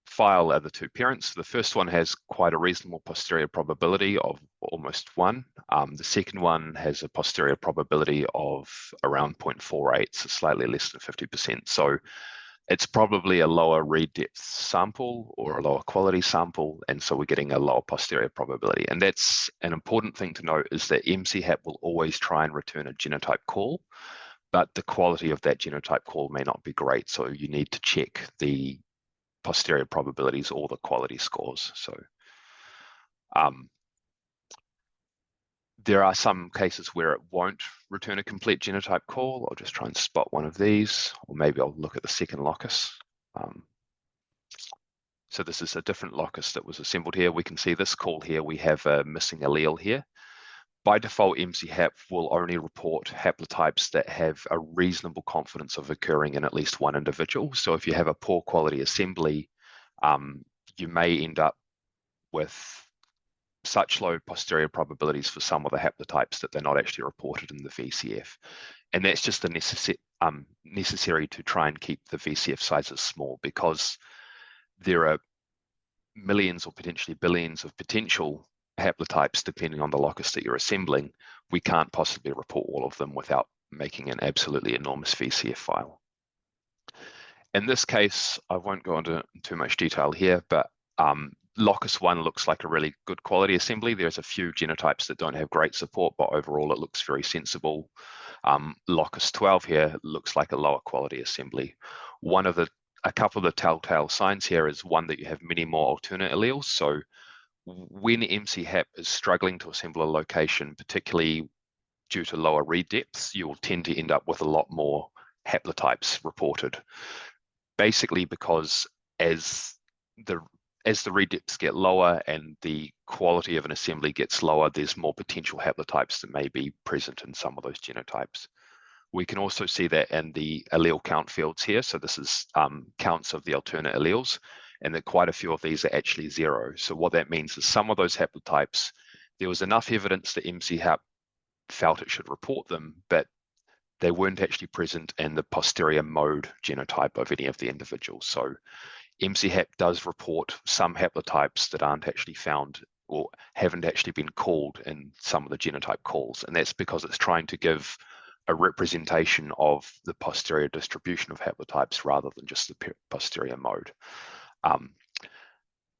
file are the two parents. The first one has quite a reasonable posterior probability of almost 1. The second one has a posterior probability of around 0.48, so slightly less than 50%. So it's probably a lower read depth sample or a lower quality sample, and so we're getting a lower posterior probability. And that's an important thing to note, is that MCHAP will always try and return a genotype call, but the quality of that genotype call may not be great. So you need to check the posterior probabilities or the quality scores. So there are some cases where it won't return a complete genotype call. I'll just try and spot one of these, or maybe I'll look at the second locus. So this is a different locus that was assembled here. We can see this call here, we have a missing allele here. By default, MCHAP will only report haplotypes that have a reasonable confidence of occurring in at least one individual. So if you have a poor quality assembly, you may end up with such low posterior probabilities for some of the haplotypes that they're not actually reported in the VCF. And that's just necessary to try and keep the VCF sizes small, because there are millions or potentially billions of potential haplotypes depending on the locus that you're assembling. We can't possibly report all of them without making an absolutely enormous VCF file. In this case, I won't go into too much detail here, but locus 1 looks like a really good quality assembly. There's a few genotypes that don't have great support, but overall it looks very sensible. Locus 12 here looks like a lower quality assembly. A couple of the telltale signs here is one, that you have many more alternate alleles. So when MCHAP is struggling to assemble a location, particularly due to lower read depths, you will tend to end up with a lot more haplotypes reported. Basically because as the read depths get lower and the quality of an assembly gets lower, there's more potential haplotypes that may be present in some of those genotypes. We can also see that in the allele count fields here. So this is counts of the alternate alleles, and that quite a few of these are actually 0. So what that means is some of those haplotypes, there was enough evidence that MCHAP felt it should report them, but they weren't actually present in the posterior mode genotype of any of the individuals. So MCHAP does report some haplotypes that aren't actually found or haven't actually been called in some of the genotype calls. And that's because it's trying to give a representation of the posterior distribution of haplotypes rather than just the posterior mode.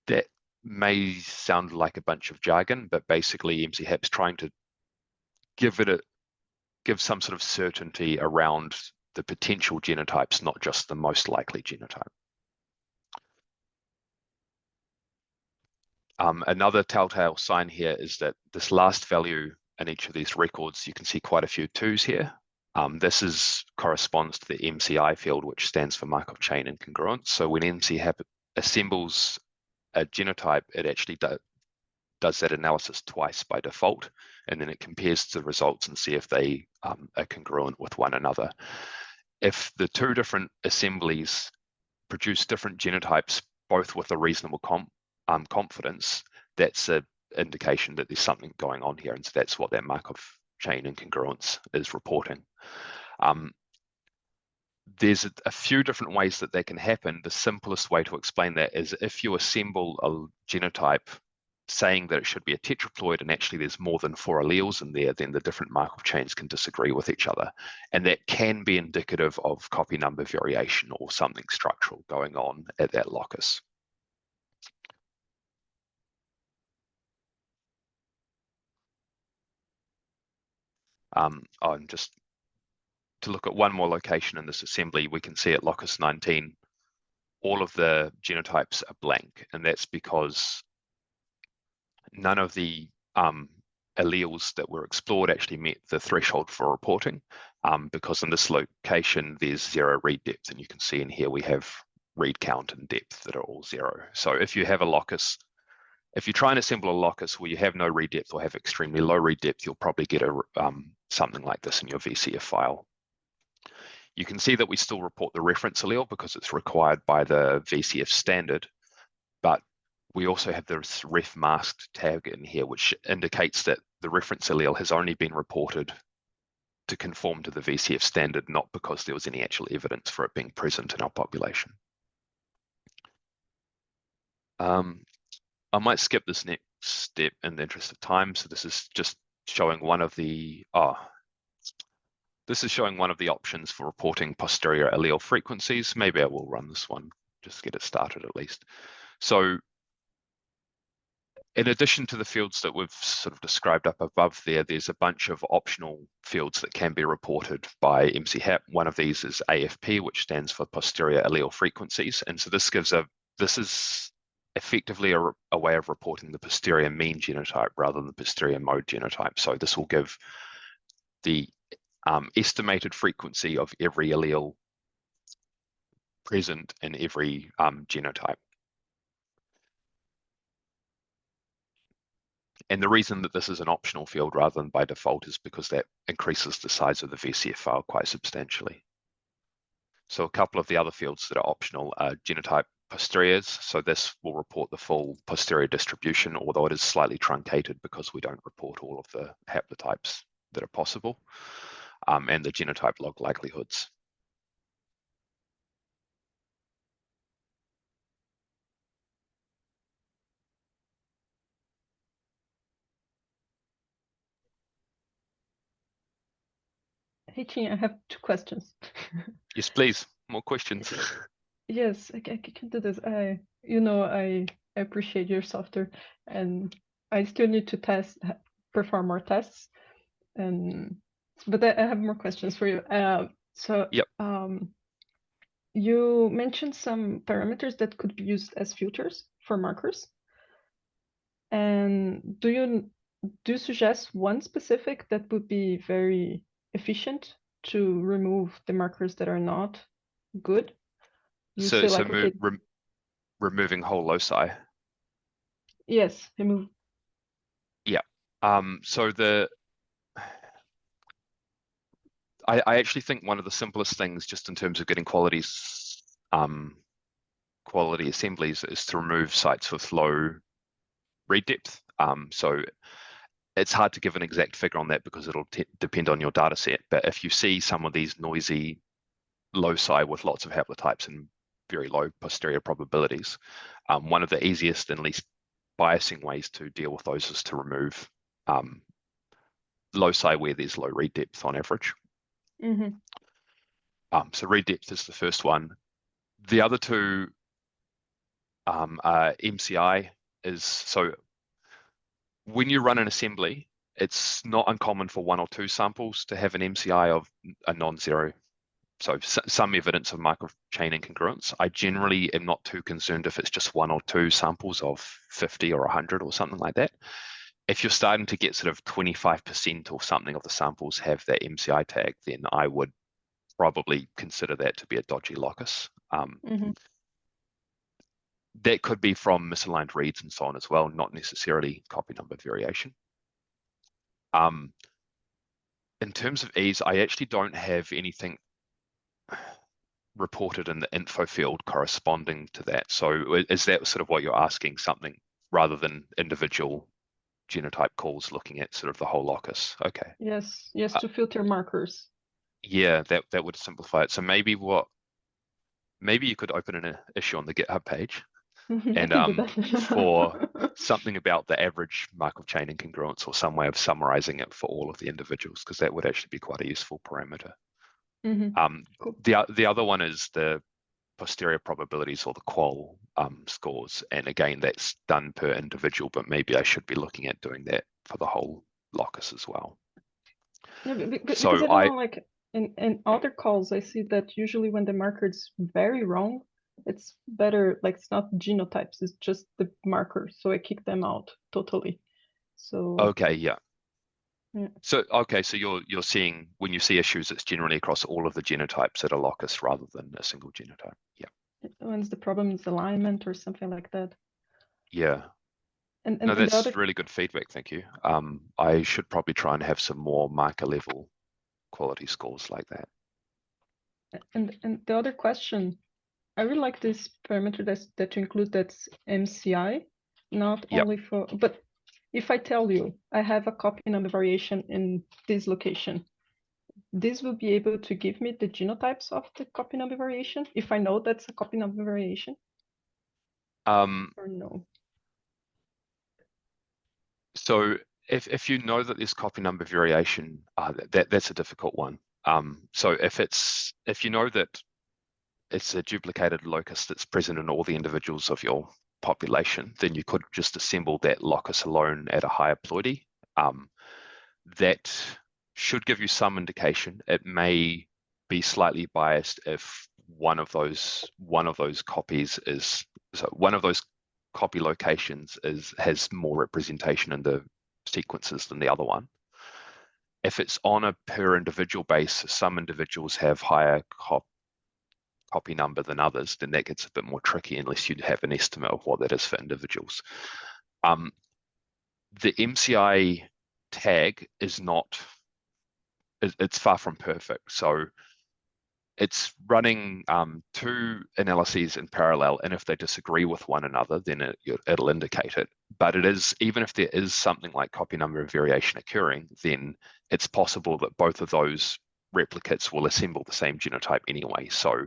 That may sound like a bunch of jargon, but basically MCHAP's trying to give some sort of certainty around the potential genotypes, not just the most likely genotype. Another telltale sign here is that this last value in each of these records, you can see quite a few 2s here. This corresponds to the MCI field, which stands for Markov chain incongruence. So when MCHAP assembles a genotype, it actually does that analysis twice by default, and then it compares the results and see if they are congruent with one another. If the two different assemblies produce different genotypes, both with a reasonable confidence, that's an indication that there's something going on here, and so that's what that Markov chain incongruence is reporting. There's a few different ways that can happen. The simplest way to explain that is if you assemble a genotype saying that it should be a tetraploid and actually there's more than 4 alleles in there, then the different Markov chains can disagree with each other. And that can be indicative of copy number variation or something structural going on at that locus. Just to look at one more location in this assembly, we can see at locus 19, all of the genotypes are blank, and that's because none of the alleles that were explored actually met the threshold for reporting, because in this location there's 0 read depth, and you can see in here we have read count and depth that are all 0. So if you have a locus, if you try and assemble a locus where you have no read depth or have extremely low read depth, you'll probably get a something like this in your VCF file. You can see that we still report the reference allele because it's required by the VCF standard, but we also have this ref masked tag in here, which indicates that the reference allele has only been reported to conform to the VCF standard, not because there was any actual evidence for it being present in our population. I might skip this next step in the interest of time. So this is just showing one of the options for reporting posterior allele frequencies. Maybe I will run this one, just get it started at least. So in addition to the fields that we've sort of described up above there, there's a bunch of optional fields that can be reported by MC-HAP. One of these is AFP, which stands for posterior allele frequencies. And so this is effectively a way of reporting the posterior mean genotype rather than the posterior mode genotype. So this will give the estimated frequency of every allele present in every genotype. And the reason that this is an optional field rather than by default is because that increases the size of the VCF file quite substantially. So a couple of the other fields that are optional are genotype posteriors. So this will report the full posterior distribution, although it is slightly truncated because we don't report all of the haplotypes that are possible, and the genotype log likelihoods. Hey, Chin, I have 2 questions. Yes, please. More questions. Yes, I can do this. I appreciate your software, and I still need to perform more tests. But I have more questions for you. Yep. You mentioned some parameters that could be used as filters for markers. And do you suggest one specific that would be very efficient to remove the markers that are not good? You So, say like, okay, removing whole loci. yes, remove. Yeah. So I actually think one of the simplest things, just in terms of getting quality assemblies, is to remove sites with low read depth. So it's hard to give an exact figure on that because it'll depend on your data set. But if you see some of these noisy loci with lots of haplotypes and very low posterior probabilities, one of the easiest and least biasing ways to deal with those is to remove loci where there's low read depth on average. Mm-hmm. So read depth is the first one. The other two are MCI. So when you run an assembly, it's not uncommon for 1 or 2 samples to have an MCI of a non-zero. So some evidence of Markov chain incongruence. I generally am not too concerned if it's just 1 or 2 samples of 50 or 100 or something like that. If you're starting to get sort of 25% or something of the samples have that MCI tag, then I would probably consider that to be a dodgy locus. That could be from misaligned reads and so on as well, not necessarily copy number variation. In terms of ease, I actually don't have anything reported in the info field corresponding to that. So is that sort of what you're asking, something rather than individual genotype calls looking at sort of the whole locus? Okay. Yes, to filter markers. Yeah, that would simplify it. So maybe you could open an issue on the GitHub page and for something about the average Markov chain incongruence or some way of summarizing it for all of the individuals, because that would actually be quite a useful parameter. Cool. The other one is the posterior probabilities or the qual scores, and again that's done per individual, but maybe I should be looking at doing that for the whole locus as well. Yeah, because So I don't know, like in other calls, I see that usually when the marker is very wrong, it's better, like it's not genotypes, it's just the marker. So I kick them out totally. So okay, yeah. Yeah. So okay, so you're seeing when you see issues, it's generally across all of the genotypes at a locus rather than a single genotype. Yeah. When the problem is alignment or something like that. Yeah. And No, the that's other really good feedback. Thank you. I should probably try and have some more marker level quality scores like that. and the other question, I really like this parameter that you include, that's MCI, not Yep. only for, but if I tell you I have a copy number variation in this location, this will be able to give me the genotypes of the copy number variation if I know that's a copy number variation, or no? So if you know that there's copy number variation, that's a difficult one. So if you know that it's a duplicated locus that's present in all the individuals of your population, then you could just assemble that locus alone at a higher ploidy. That should give you some indication. It may be slightly biased if one of those copies is, so one of those copy locations has more representation in the sequences than the other one. If it's on a per individual basis, some individuals have higher copy number than others, then that gets a bit more tricky unless you have an estimate of what that is for individuals. The MCI tag is not, it's far from perfect. So it's running two analyses in parallel, and if they disagree with one another, then it'll indicate it. But it is, even if there is something like copy number variation occurring, then it's possible that both of those replicates will assemble the same genotype anyway. So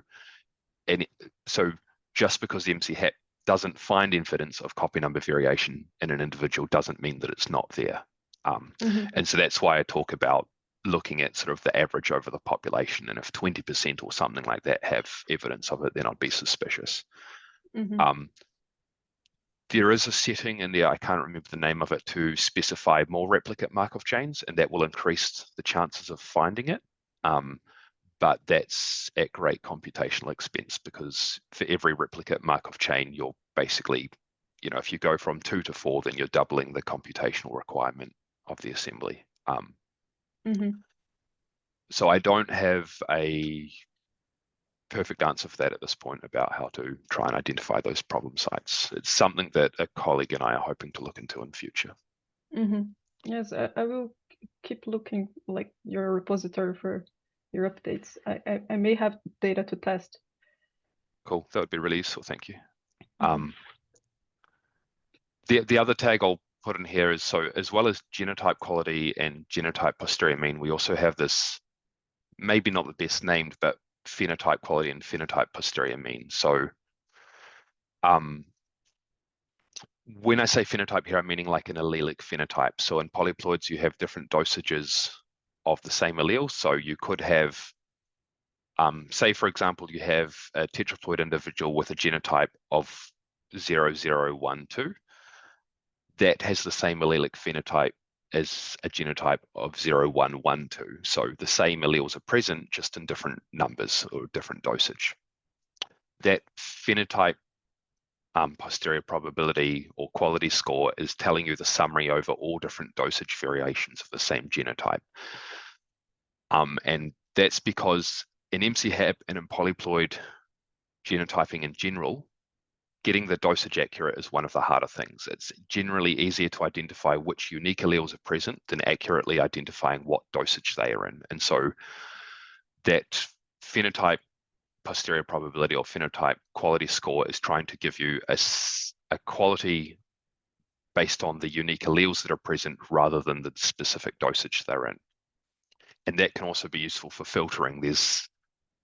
just because the MC-HAP doesn't find evidence of copy number variation in an individual doesn't mean that it's not there. And so that's why I talk about looking at sort of the average over the population, and if 20% or something like that have evidence of it, then I'd be suspicious. There is a setting in there, I can't remember the name of it, to specify more replicate Markov chains, and that will increase the chances of finding it. But that's at great computational expense, because for every replicate Markov chain, you're basically, if you go from 2 to 4, then you're doubling the computational requirement of the assembly. So I don't have a perfect answer for that at this point about how to try and identify those problem sites. It's something that a colleague and I are hoping to look into in future. Yes, I will keep looking, like, your repository for your updates. I may have data to test. Cool, that would be really useful, thank you. The other tag I'll put in here is, so as well as genotype quality and genotype posterior mean, we also have this, maybe not the best named, but phenotype quality and phenotype posterior mean. So when I say phenotype here, I'm meaning like an allelic phenotype. So in polyploids, you have different dosages of the same allele. So you could have, say, for example, you have a tetraploid individual with a genotype of 0012. That has the same allelic phenotype as a genotype of 0112. So the same alleles are present, just in different numbers or different dosage. That phenotype posterior probability or quality score is telling you the summary over all different dosage variations of the same genotype. And that's because in MC-HAP and in polyploid genotyping in general, getting the dosage accurate is one of the harder things. It's generally easier to identify which unique alleles are present than accurately identifying what dosage they are in. And so that phenotype posterior probability or phenotype quality score is trying to give you a quality based on the unique alleles that are present rather than the specific dosage they're in. And that can also be useful for filtering. There's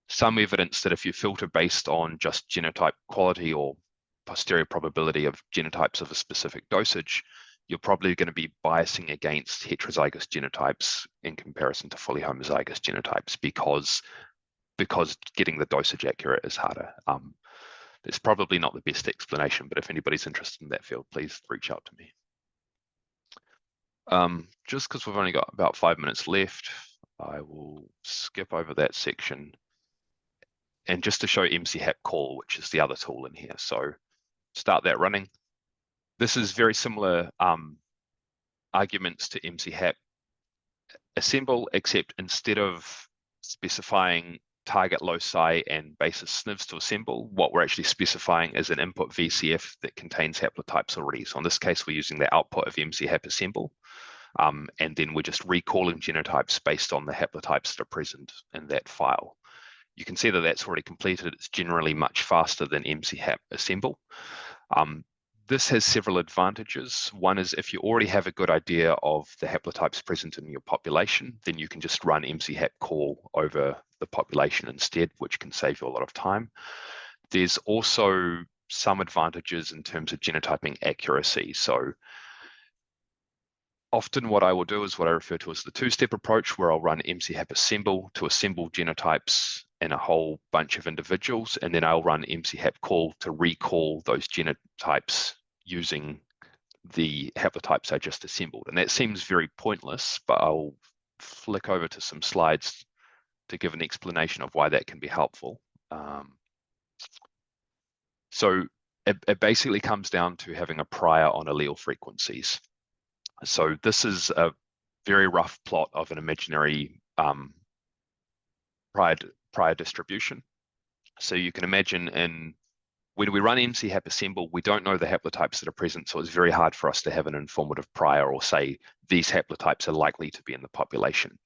some evidence that if you filter based on just genotype quality or posterior probability of genotypes of a specific dosage, you're probably going to be biasing against heterozygous genotypes in comparison to fully homozygous genotypes, because getting the dosage accurate is harder. It's probably not the best explanation, but if anybody's interested in that field, please reach out to me. Just because we've only got about 5 minutes left, I will skip over that section. And just to show MC-HAP call, which is the other tool in here. So start that running. This is very similar arguments to MC-HAP assemble, except instead of specifying target loci and basis SNVs to assemble, what we're actually specifying is an input VCF that contains haplotypes already. So in this case, we're using the output of MC-Hap assemble, and then we're just recalling genotypes based on the haplotypes that are present in that file. You can see that that's already completed. It's generally much faster than MC-Hap assemble. This has several advantages. One is if you already have a good idea of the haplotypes present in your population, then you can just run MC-Hap call over the population instead, which can save you a lot of time. There's also some advantages in terms of genotyping accuracy. So often what I will do is what I refer to as the two-step approach, where I'll run MC-Hap assemble to assemble genotypes in a whole bunch of individuals, and then I'll run MC-Hap call to recall those genotypes using the haplotypes I just assembled. And that seems very pointless, but I'll flick over to some slides to give an explanation of why that can be helpful. So it basically comes down to having a prior on allele frequencies. So this is a very rough plot of an imaginary prior distribution. So you can imagine when we run MC-Hap assemble, we don't know the haplotypes that are present, so it's very hard for us to have an informative prior or say these haplotypes are likely to be in the population.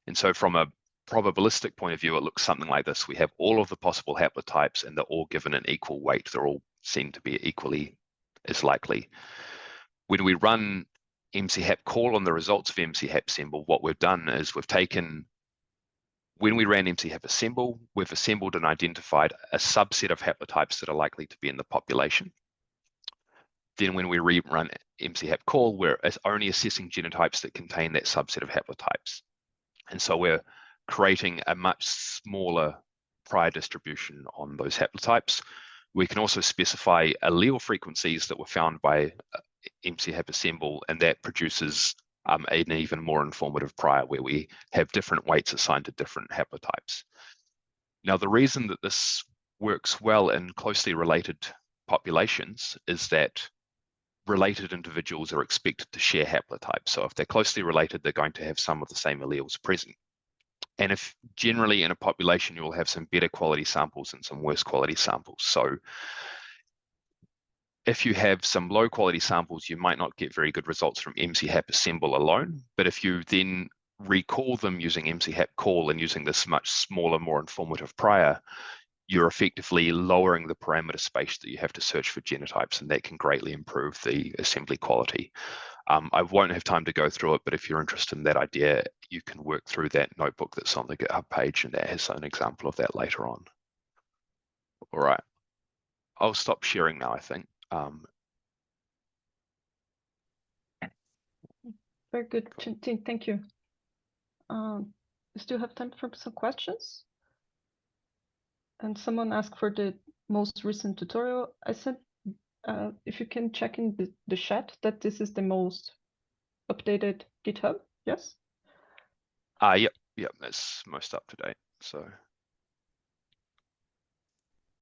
And so from a probabilistic point of view, it looks something like this. We have all of the possible haplotypes and they're all given an equal weight. They're all seen to be equally as likely. When we run MC-Hap call on the results of MC-Hap assemble, what we've done is we've taken, when we ran MC-Hap assemble, we've assembled and identified a subset of haplotypes that are likely to be in the population. Then when we rerun MC-Hap call, we're only assessing genotypes that contain that subset of haplotypes. And so we're creating a much smaller prior distribution on those haplotypes. We can also specify allele frequencies that were found by MC-Hap assemble, and that produces an even more informative prior where we have different weights assigned to different haplotypes. Now, the reason that this works well in closely related populations is that related individuals are expected to share haplotypes. So if they're closely related, they're going to have some of the same alleles present. And if generally in a population, you will have some better quality samples and some worse quality samples. So if you have some low quality samples, you might not get very good results from MC-Hap assemble alone. But if you then recall them using MC-Hap call and using this much smaller, more informative prior, you're effectively lowering the parameter space that you have to search for genotypes, and that can greatly improve the assembly quality. I won't have time to go through it, but if you're interested in that idea, you can work through that notebook that's on the GitHub page, and that has an example of that later on. All right, I'll stop sharing now, I think. Very good, Tim. Thank you. We still have time for some questions. And someone asked for the most recent tutorial. I sent, if you can check in the chat, that this is the most updated GitHub, yes? Yep, that's most up to date. So